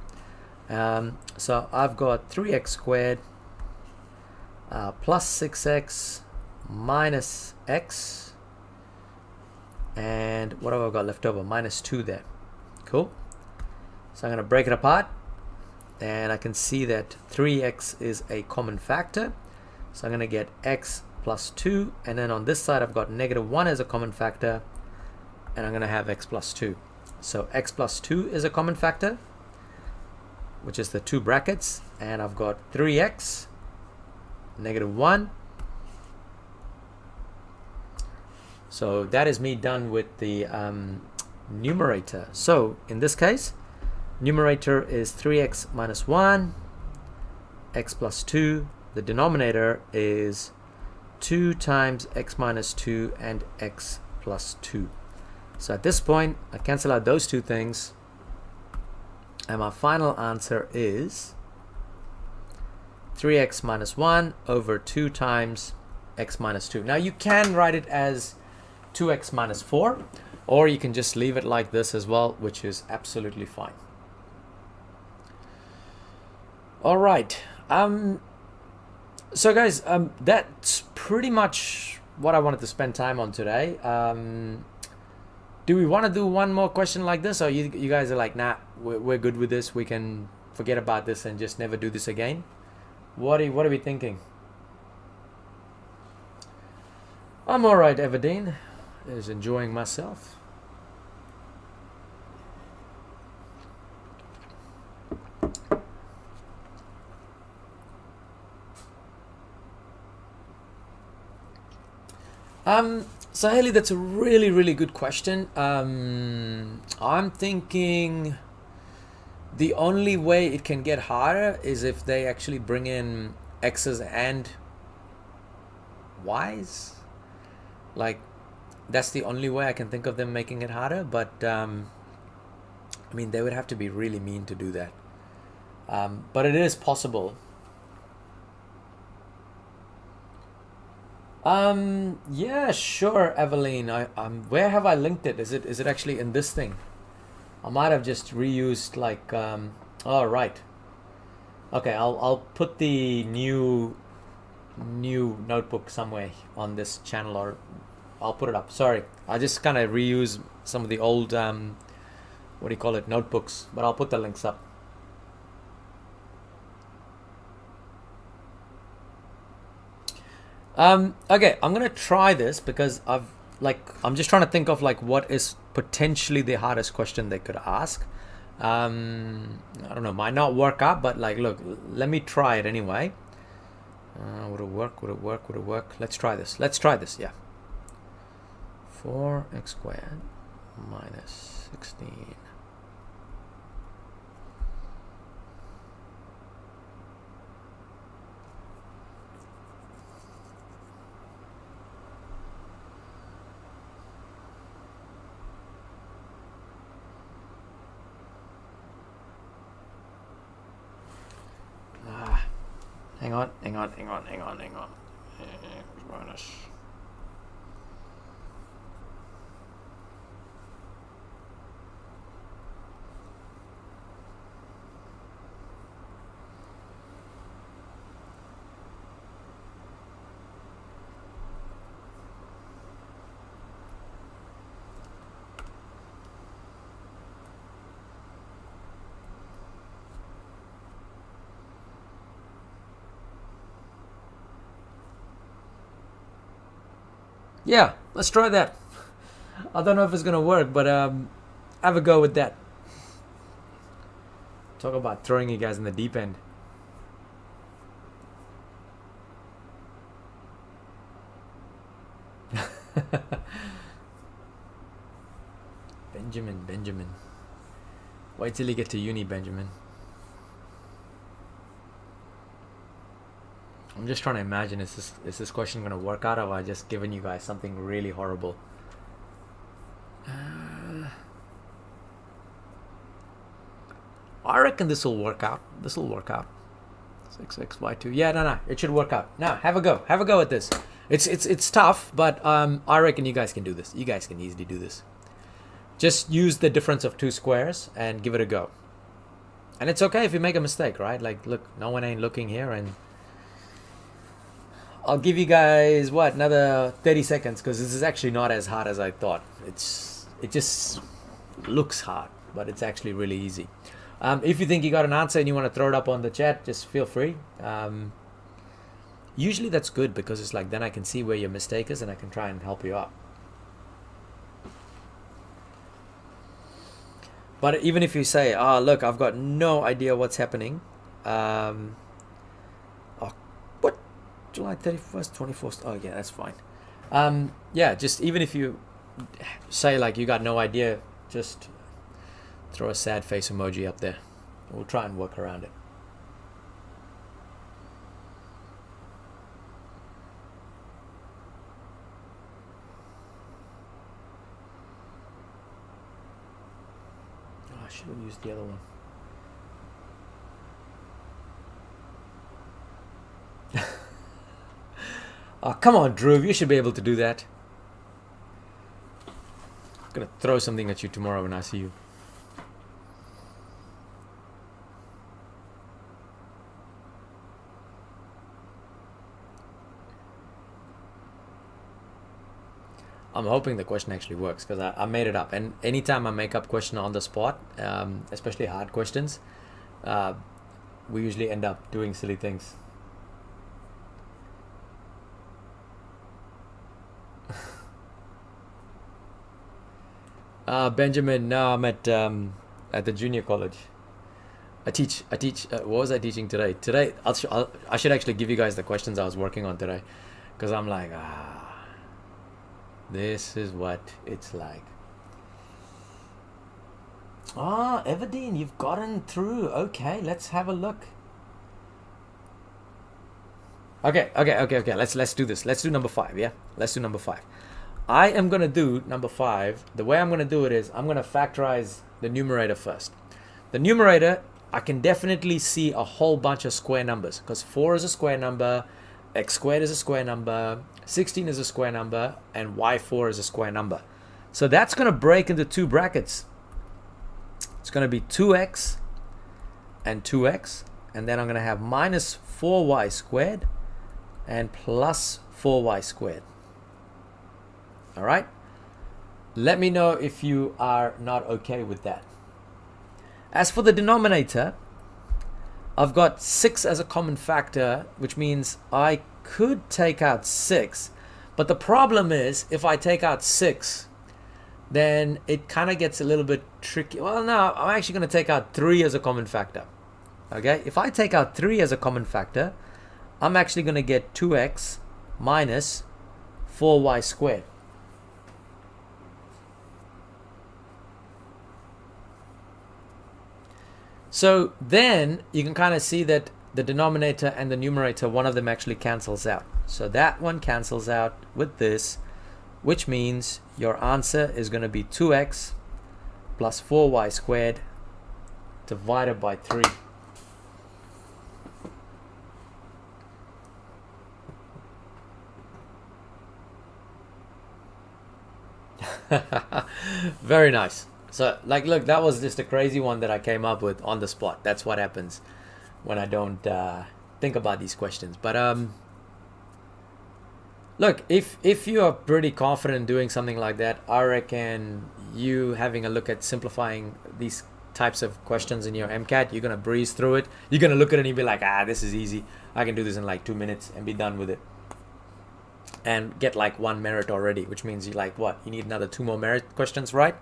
So I've got 3x squared plus 6x minus x, and what have I got left over? -2 there. Cool. So I'm going to break it apart, and I can see that 3x is a common factor. So I'm going to get x plus 2, and then on this side I've got -1 as a common factor, and I'm going to have x plus 2. So x plus 2 is a common factor, which is the two brackets, and I've got 3x, -1. So that is me done with the numerator. So in this case, numerator is 3x minus 1, x plus 2. The denominator is 2 times x minus 2 and x plus 2. So at this point, I cancel out those two things, and my final answer is 3x minus 1 over 2 times x minus 2. Now you can write it as 2x minus 4, or you can just leave it like this as well, which is absolutely fine. All right. So guys, that's pretty much what I wanted to spend time on today. Do we want to do one more question like this, or you guys are like, nah, we're good with this, we can forget about this and just never do this again? What are we thinking? I'm all right, Everdeen. Is enjoying myself. So Haley, that's a really good question. I'm thinking the only way it can get harder is if they actually bring in x's and y's. Like, that's the only way I can think of them making it harder. But I mean, they would have to be really mean to do that. But it is possible. Yeah, sure, Eveline. Where have I linked it? Is it actually in this thing? I might have just reused like oh, right. Okay, I'll put the new notebook somewhere on this channel, or I'll put it up. Sorry, I just kind of reuse some of the old what do you call it, notebooks, but I'll put the links up. Okay, I'm gonna try this because I'm just trying to think of like what is potentially the hardest question they could ask. I don't know, might not work out, but like, look, let me try it anyway. Would it work? Would it work? Would it work? Let's try this. Yeah. 4x squared minus 16. Hang on. Minus. Yeah, let's try that. I don't know if it's gonna work, but have a go with that. Talk about throwing you guys in the deep end. Benjamin. Wait till you get to uni, Benjamin. I'm just trying to imagine, is this question going to work out, or have I just given you guys something really horrible? I reckon this will work out. 6xy2. Yeah, no, it should work out. Now, have a go at this. It's tough, but I reckon you guys can do this. You guys can easily do this. Just use the difference of two squares and give it a go. And it's okay if you make a mistake, right? Like, look, no one ain't looking here, and I'll give you guys, what, another 30 seconds, because this is actually not as hard as I thought. It just looks hard, but it's actually really easy. If you think you got an answer and you want to throw it up on the chat, just feel free. Usually that's good, because it's like, then I can see where your mistake is and I can try and help you out. But even if you say, oh, look, I've got no idea what's happening. What? July 31st, 24th. Oh, yeah, that's fine. Yeah, just even if you say like you got no idea, just throw a sad face emoji up there. We'll try and work around it. Oh, I should have used the other one. Oh, come on, Drew. You should be able to do that. I'm going to throw something at you tomorrow when I see you. I'm hoping the question actually works, because I made it up. And anytime I make up question on the spot, especially hard questions, we usually end up doing silly things. Benjamin, no, I'm at the junior college. I teach. What was I teaching today? Today, I should actually give you guys the questions I was working on today, because I'm like, this is what it's like. Everdeen, you've gotten through. Okay, let's have a look. Okay. Let's do this. Let's do number 5. Yeah, let's do number 5. I am going to do number 5. The way I'm going to do it is I'm going to factorize the numerator first. The numerator, I can definitely see a whole bunch of square numbers, because 4 is a square number, x squared is a square number, 16 is a square number, and y4 is a square number. So that's going to break into 2 brackets. It's going to be 2x and 2x, and then I'm going to have minus 4y squared and plus 4y squared. All right, let me know if you are not okay with that. As for the denominator, I've got 6 as a common factor, which means I could take out 6. But the problem is, if I take out 6, then it kind of gets a little bit tricky. Well, no, I'm actually going to take out 3 as a common factor. Okay, if I take out 3 as a common factor, I'm actually going to get 2x minus 4y squared. So then you can kind of see that the denominator and the numerator, one of them actually cancels out. So that one cancels out with this, which means your answer is going to be 2x plus 4y squared divided by 3. Very nice. So, like, look, that was just a crazy one that I came up with on the spot. That's what happens when I don't think about these questions. But look, if you are pretty confident in doing something like that, I reckon you having a look at simplifying these types of questions in your MCAT, you're gonna breeze through it. You're gonna look at it and you'll be like, this is easy. I can do this in like 2 minutes and be done with it. And get like 1 merit already, which means you like what? You need another 2 more merit questions, right?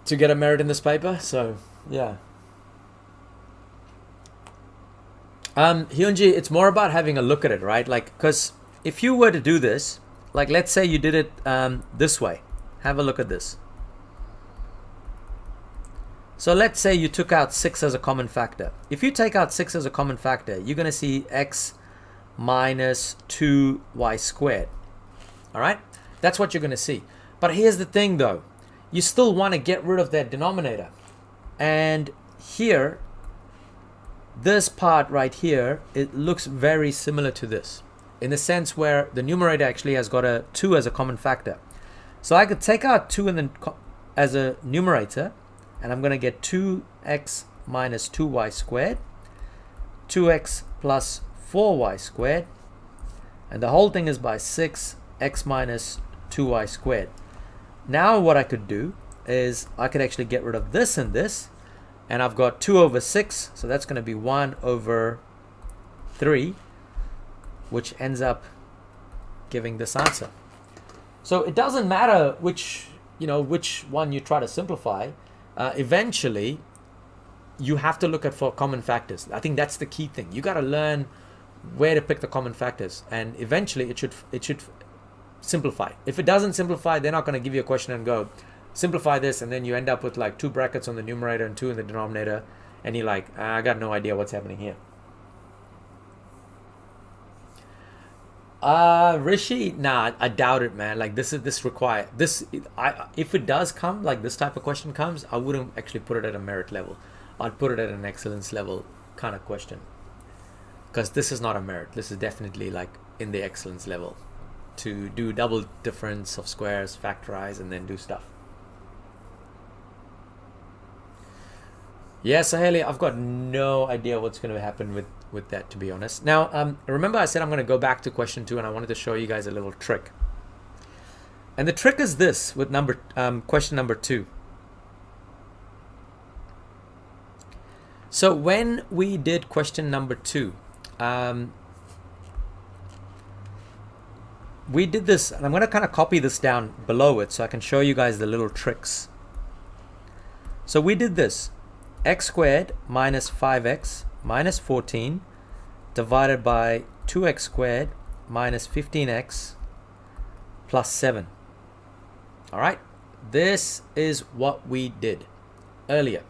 To get a merit in this paper. So yeah. Hyunji, it's more about having a look at it, right? Like, because if you were to do this, like let's say you did it this way. Have a look at this. So let's say you took out 6 as a common factor. If you take out 6 as a common factor, you're going to see x minus 2y squared. All right? That's what you're going to see. But here's the thing though. You still want to get rid of that denominator. And here, this part right here, it looks very similar to this in the sense where the numerator actually has got a 2 as a common factor. So I could take out 2 as a numerator, and I'm going to get 2x minus 2y squared, 2x plus 4y squared, and the whole thing is by 6x minus 2y squared. Now what I could do is I could actually get rid of this and this, and I've got 2 over 6, so that's going to be 1 over 3, which ends up giving this answer. So it doesn't matter which one you try to simplify. Eventually, you have to look at for common factors. I think that's the key thing. You got to learn where to pick the common factors, and eventually it should simplify. If it doesn't simplify, they're not going to give you a question and go simplify this, and then you end up with like 2 brackets on the numerator and 2 in the denominator, and you're like, I got no idea what's happening here. Rishi, nah, I doubt it, man. Like if it does come, like this type of question comes, I wouldn't actually put it at a merit level. I'd put it at an excellence level kind of question, because this is not a merit. This is definitely like in the excellence level, to do double difference of squares, factorize, and then do stuff. Yes, Haley, I've got no idea what's going to happen with that, to be honest. Now, remember I said I'm going to go back to question 2, and I wanted to show you guys a little trick. And the trick is this with question number 2. So when we did question number 2, we did this, and I'm going to kind of copy this down below it so I can show you guys the little tricks. So we did this. X squared minus 5x minus 14 divided by 2x squared minus 15x plus 7. All right, this is what we did earlier.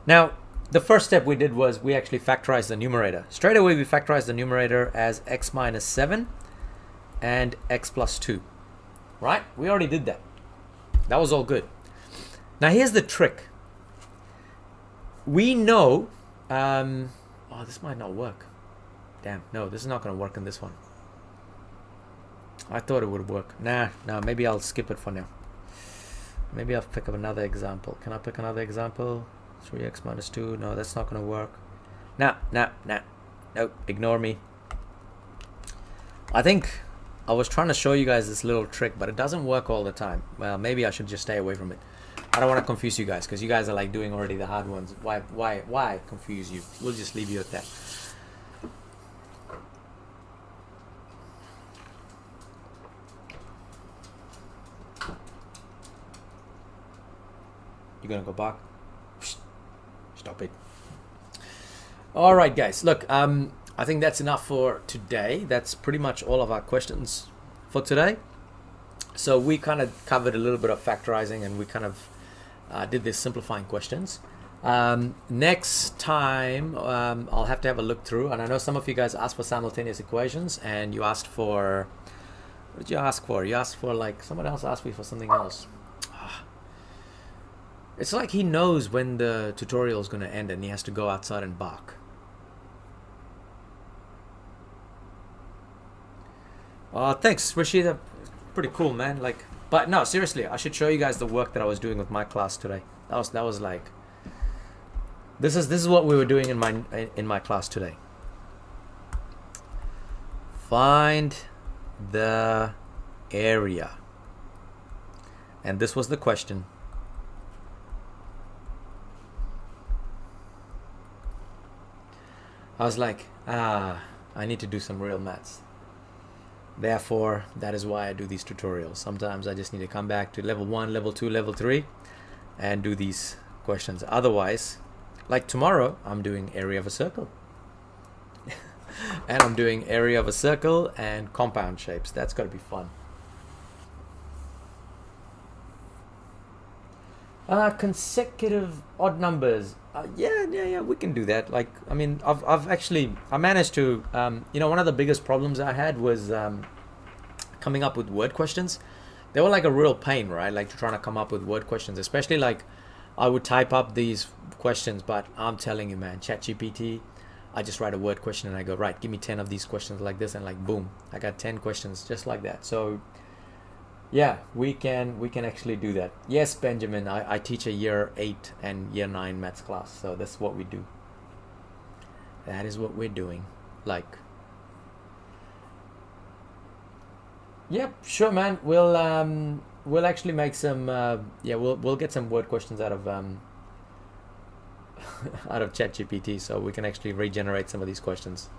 Now, the first step we did was we actually factorized the numerator. Straight away, we factorized the numerator as x minus 7 and x plus 2. Right? We already did that. That was all good. Now, here's the trick. We know, oh, this might not work. Damn, no, this is not going to work in this one. I thought it would work. Nah, maybe I'll skip it for now. Maybe I'll pick up another example. Can I pick another example? 3x minus 2. No, that's not going to work. Nah. Nope, ignore me. I think I was trying to show you guys this little trick, but it doesn't work all the time. Well, maybe I should just stay away from it. I don't want to confuse you guys, because you guys are like doing already the hard ones. Why confuse you? We'll just leave you at that. You gonna go back? Stop it. All right, guys. Look, I think that's enough for today. That's pretty much all of our questions for today. So we kind of covered a little bit of factorizing, and we kind of did this simplifying questions. Next time, I'll have to have a look through. And I know some of you guys asked for simultaneous equations, and you asked for, what did you ask for? You asked for, like, someone else asked me for something else. It's like he knows when the tutorial is going to end and he has to go outside and bark. Thanks, Rashida. Pretty cool, man. Like, but no, seriously, I should show you guys the work that I was doing with my class today. That was like, this is what we were doing in my class today. Find the area, and this was the question. I was like, I need to do some real maths. Therefore, that is why I do these tutorials. Sometimes I just need to come back to level 1, level 2, level 3 and do these questions. Otherwise, like tomorrow, I'm doing area of a circle. And I'm doing area of a circle and compound shapes. That's got to be fun. Consecutive odd numbers. Yeah, we can do that. Like, I mean, I managed to, one of the biggest problems I had was coming up with word questions. They were like a real pain, right? Like trying to come up with word questions, especially like I would type up these questions, but I'm telling you, man, ChatGPT, I just write a word question and I go, right, give me 10 of these questions like this, and like boom, I got 10 questions just like that. So yeah, we can actually do that. Yes, Benjamin, I teach a year 8 and year 9 maths class, so that's what we do. That is what we're doing. Like, yep, sure, man. We'll actually make some we'll get some word questions out of out of ChatGPT, so we can actually regenerate some of these questions.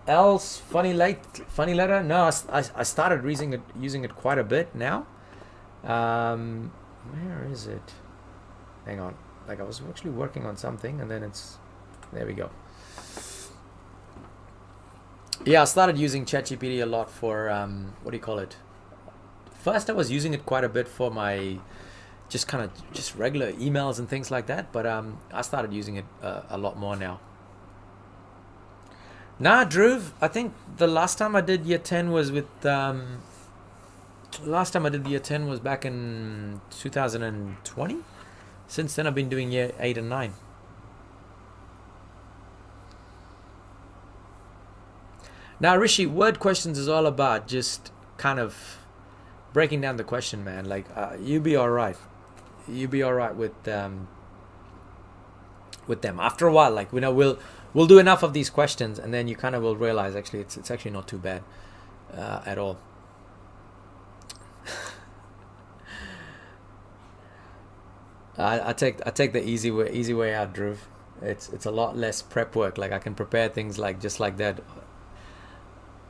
Else funny letter? No, I started using it quite a bit now. Where is it? Hang on. Like, I was actually working on something, and then there we go. Yeah, I started using ChatGPT a lot for what do you call it? First, I was using it quite a bit for my just regular emails and things like that, but I started using it a lot more now. Nah, Dhruv, I think the last time I did year 10 was with last time I did year 10 was back in 2020. Since then I've been doing year 8 and 9. Now, Rishi, word questions is all about just kind of breaking down the question, man. Like, you'll be all right. You'll be all right with them. After a while, like, we'll do enough of these questions, and then you kind of will realize actually it's actually not too bad at all. I take the easy way out, Dhruv. It's a lot less prep work. Like, I can prepare things like just like that.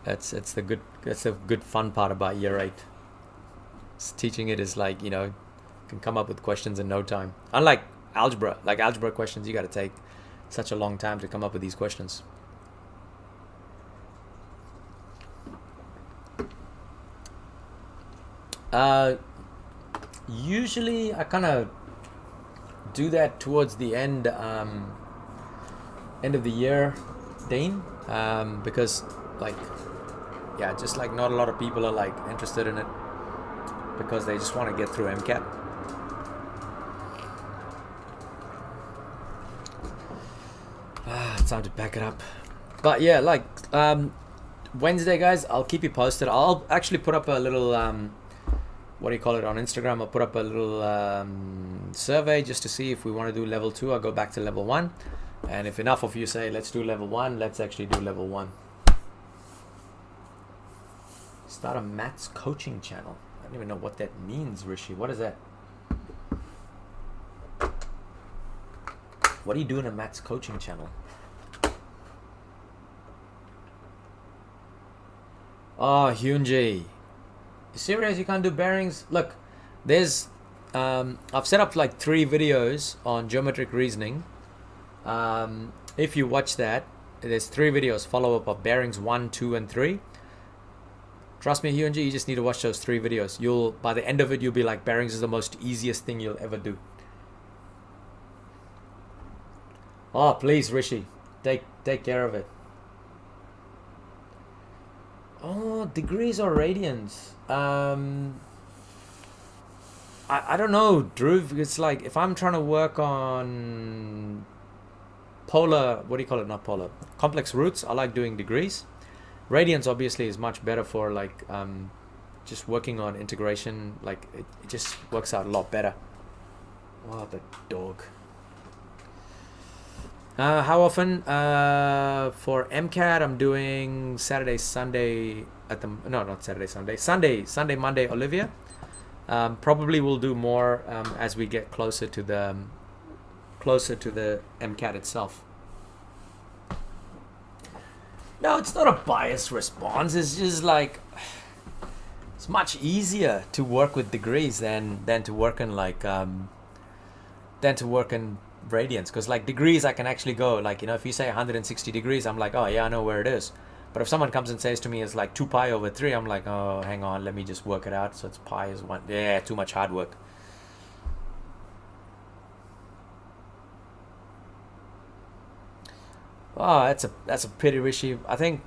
That's the good fun part about year 8. Teaching it is like, can come up with questions in no time. Unlike algebra, like algebra questions, you got to take such a long time to come up with these questions. Usually I kind of do that towards the end of the year, Dean, because like, yeah, just like not a lot of people are like interested in it because they just want to get through MCAT. It's time to pack it up. But yeah, like Wednesday, guys, I'll keep you posted. I'll actually put up a little what do you call it, on Instagram. I'll put up a little survey just to see if we want to do level 2. I'll go back to level 1, and if enough of you say let's do level 1, let's actually do level 1. Start a maths coaching channel. I don't even know what that means, Rishi. What is that? What do you do in a maths coaching channel? Oh, Hyunji. You serious? You can't do bearings? Look, there's I've set up like 3 videos on geometric reasoning. If you watch that, there's 3 videos follow up of bearings 1, 2, and 3. Trust me, Hyunji, you just need to watch those 3 videos. By the end of it, you'll be like, bearings is the most easiest thing you'll ever do. Oh, please, Rishi, take care of it. Oh, degrees or radians? I don't know, Dhruv. It's like, if I'm trying to work on polar, what do you call it? Not polar, complex roots, I like doing degrees. Radians obviously is much better for like just working on integration. Like, it just works out a lot better. Oh, the dog. How often? For MCAT, I'm doing Saturday, Sunday Sunday, Monday, Olivia. Probably we'll do more as we get closer to the MCAT itself. No, it's not a biased response. It's just like, it's much easier to work with degrees than to work in like radians, because like degrees I can actually go like, if you say 160 degrees, I'm like, oh yeah, I know where it is. But if someone comes and says to me it's like 2 pi over 3, I'm like, oh, hang on, let me just work it out. So it's pi is 1. Yeah, too much hard work. Oh, that's a pity, Rishi. I think,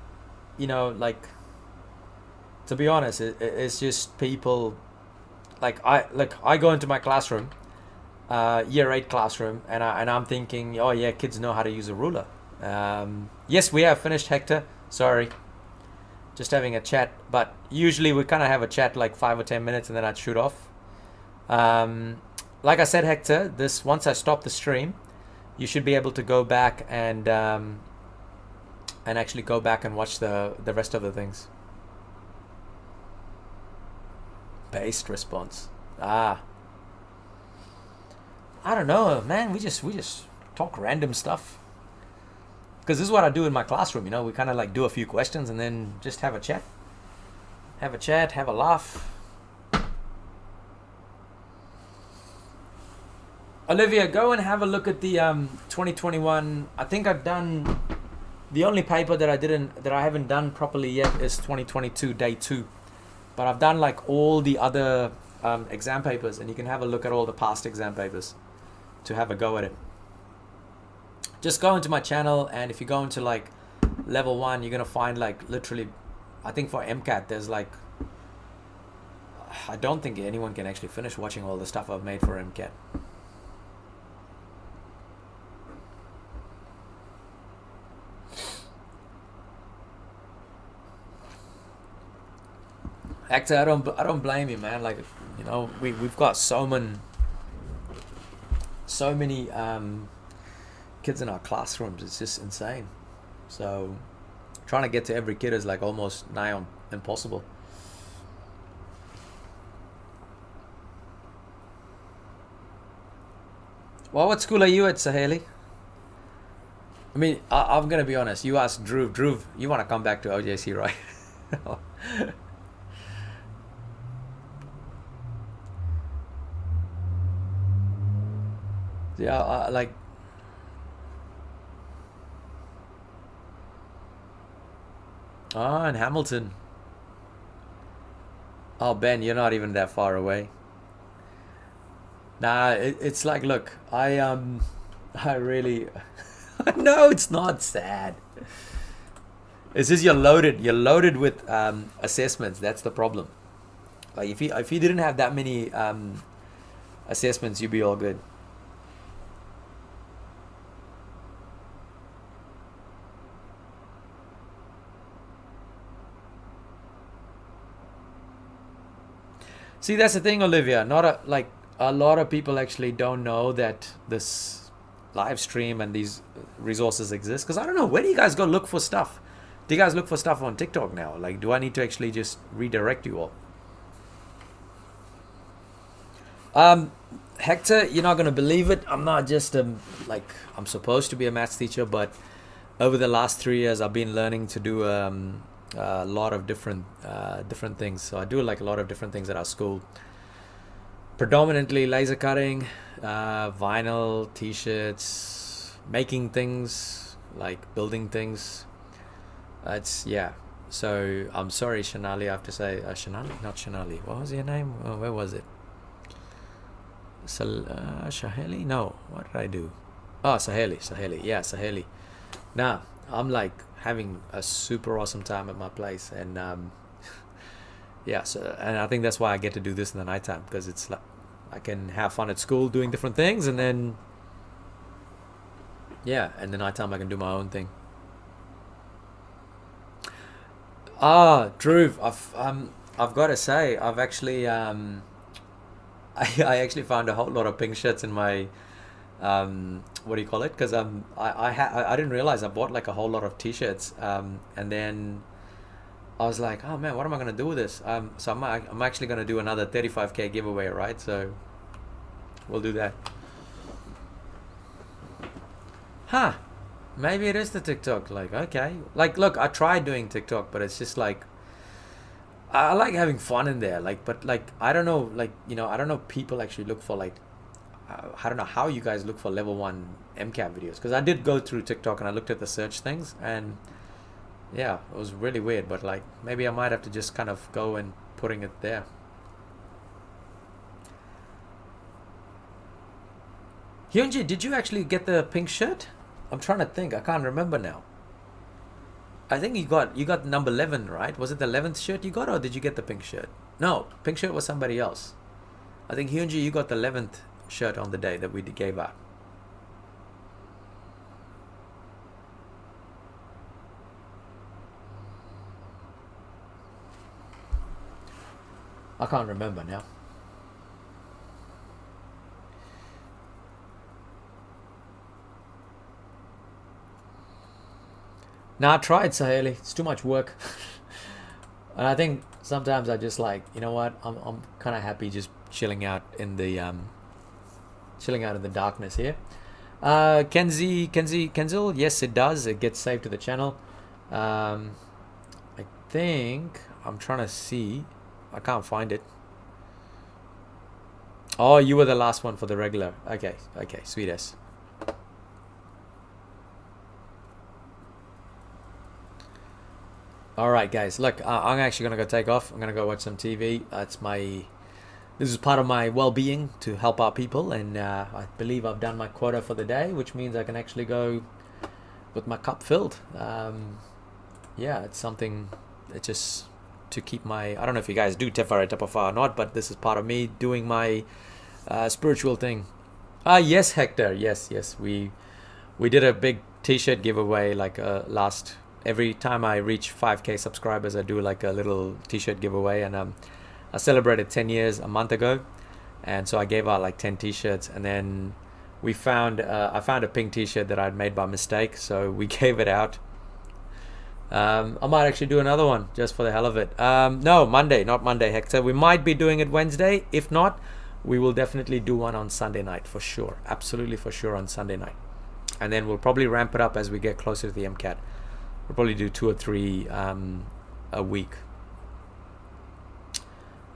like, to be honest, it's just people like I go into my classroom year 8 classroom, and I'm thinking, oh yeah, kids know how to use a ruler. Yes, we have finished, Hector. Sorry, just having a chat. But usually we kind of have a chat like 5 or 10 minutes, and then I'd shoot off. Like I said, Hector, this once I stop the stream, you should be able to go back and actually go back and watch the rest of the things. Based response. I don't know, man. We just talk random stuff. Because this is what I do in my classroom, you know. We kind of like do a few questions and then just have a chat. Have a laugh. Olivia, go and have a look at the 2021. I think I've done the only paper that I haven't done properly yet is 2022 day 2. But I've done like all the other exam papers, and you can have a look at all the past exam papers to have a go at it. Just go into my channel, and if you go into like level 1, you're gonna find like literally, I think for MCAT there's like, I don't think anyone can actually finish watching all the stuff I've made for MCAT. Actor, I don't blame you, man. Like, you know, we've got so many kids in our classrooms. It's just insane. So trying to get to every kid is like almost nigh on impossible. Well, what school are you at, Saheli? I mean, I'm gonna be honest. You asked Dhruv. Dhruv, you want to come back to OJC, right? Yeah, like. In Hamilton. Oh, Ben, you're not even that far away. Nah, it's like, look, I really. No, it's not sad. It's just you're loaded with assessments. That's the problem. Like if you didn't have that many assessments, you'd be all good. See, that's the thing, Olivia. Like a lot of people actually don't know that this live stream and these resources exist. Because I don't know, where do you guys go look for stuff? Do you guys look for stuff on TikTok now? Like, do I need to actually just redirect you all? Hector, you're not gonna believe it. I'm not just like, I'm supposed to be a maths teacher, but over the last 3 years, I've been learning to do a lot of different things. So I do like a lot of different things at our school. Predominantly laser cutting, vinyl, t-shirts, making things, like building things. Yeah. So I'm sorry, Shanali. I have to say, Shanali, not Shanali. What was your name? Where was it? Saheli? No. What did I do? Oh, Saheli. Yeah, Saheli. Nah, I'm like having a super awesome time at my place, and yeah. So, and I think that's why I get to do this in the nighttime, because it's like I can have fun at school doing different things, and then yeah, and the nighttime I can do my own thing. Dhruv, I've got to say, I've actually I actually found a whole lot of pink shirts in my what do you call it? Because I didn't realize I bought like a whole lot of t-shirts, and then I was like, oh man, what am I gonna do with this? So I'm actually gonna do another 35k giveaway, right? So we'll do that. Huh? Maybe it is the TikTok. Like, okay, like look, I tried doing TikTok, but it's just like I like having fun in there. Like, but like I don't know, like, you know, I don't know. People actually look for like. I don't know how you guys look for level 1 MCAT videos, because I did go through TikTok and I looked at the search things, and yeah, it was really weird. But like maybe I might have to just kind of go and putting it there. Hyunji, did you actually get the pink shirt? I'm trying to think. I can't remember now. I think you got number 11, right? Was it the 11th shirt you got, or did you get the pink shirt? No, pink shirt was somebody else. I think Hyunji, you got the 11th shirt on the day that we gave out. I can't remember now. Nah, I tried, Saheli. It's too much work. And I think sometimes I just like, you know what? I'm kind of happy just chilling out in the darkness here. Kenzel, yes, it does. It gets saved to the channel. I think I'm trying to see. I can't find it. Oh, you were the last one for the regular. Okay, sweet as. All right, guys. Look, I'm actually gonna go take off. I'm gonna go watch some TV. This is part of my well-being to help out people, and I believe I've done my quota for the day, which means I can actually go with my cup filled. Yeah, it's something. It's just to keep my. I don't know if you guys do Tefara Tapafa or not, but this is part of me doing my spiritual thing. Yes, Hector. Yes. We did a big T-shirt giveaway like last. Every time I reach 5K subscribers, I do like a little T-shirt giveaway, and I celebrated 10 years a month ago, and so I gave out like 10 T-shirts, and then I found a pink T-shirt that I'd made by mistake, so we gave it out. I might actually do another one just for the hell of it. No, Monday, not Monday, Hector. We might be doing it Wednesday. If not, we will definitely do one on Sunday night for sure. Absolutely for sure on Sunday night, and then we'll probably ramp it up as we get closer to the MCAT. We'll probably do 2 or 3 a week.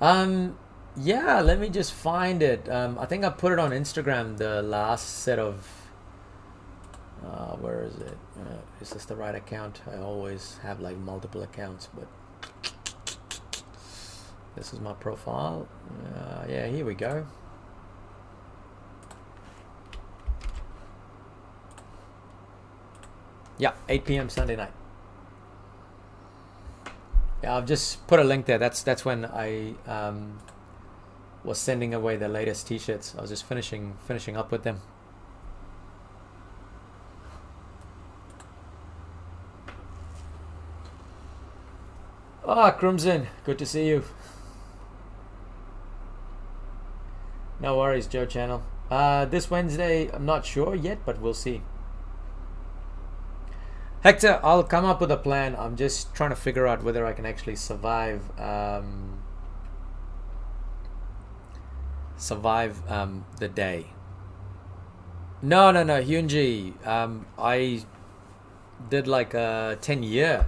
Yeah, let me just find it. I think I put it on Instagram, the last set of where is it? Is this the right account? I always have like multiple accounts, but this is my profile. Yeah, here we go. Yeah, 8 p.m. Sunday night. Yeah, I've just put a link there. That's when I was sending away the latest T-shirts. I was just finishing up with them. Crimson, good to see you. No worries, Joe Channel. This Wednesday, I'm not sure yet, but we'll see. Hector, I'll come up with a plan. I'm just trying to figure out whether I can actually survive the day. No, Hyunji. I did like a 10-year.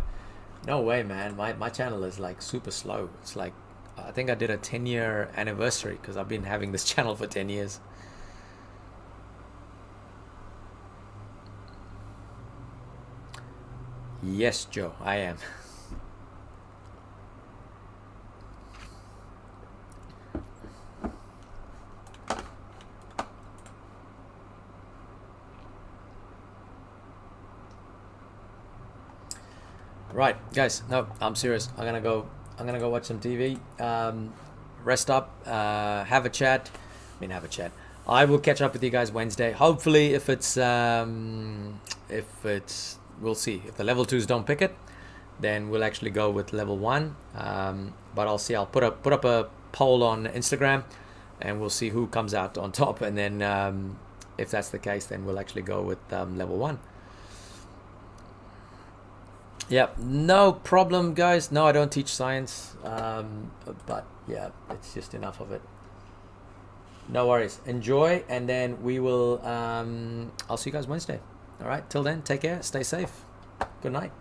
No way, man. My channel is like super slow. It's like, I think I did a 10-year anniversary because I've been having this channel for 10 years. Yes, Joe, I am. Right, guys. No, I'm serious. I'm gonna go watch some TV. Rest up. Have a chat. I will catch up with you guys Wednesday. Hopefully, if it's we'll see. If the level 2s don't pick it, then we'll actually go with level 1. But I'll see. I'll put up a poll on Instagram, and we'll see who comes out on top. And then if that's the case, then we'll actually go with level 1. Yep, no problem, guys. No, I don't teach science, but yeah, it's just enough of it. No worries. Enjoy, and then we will. I'll see you guys Wednesday. All right. Till then, take care. Stay safe. Good night.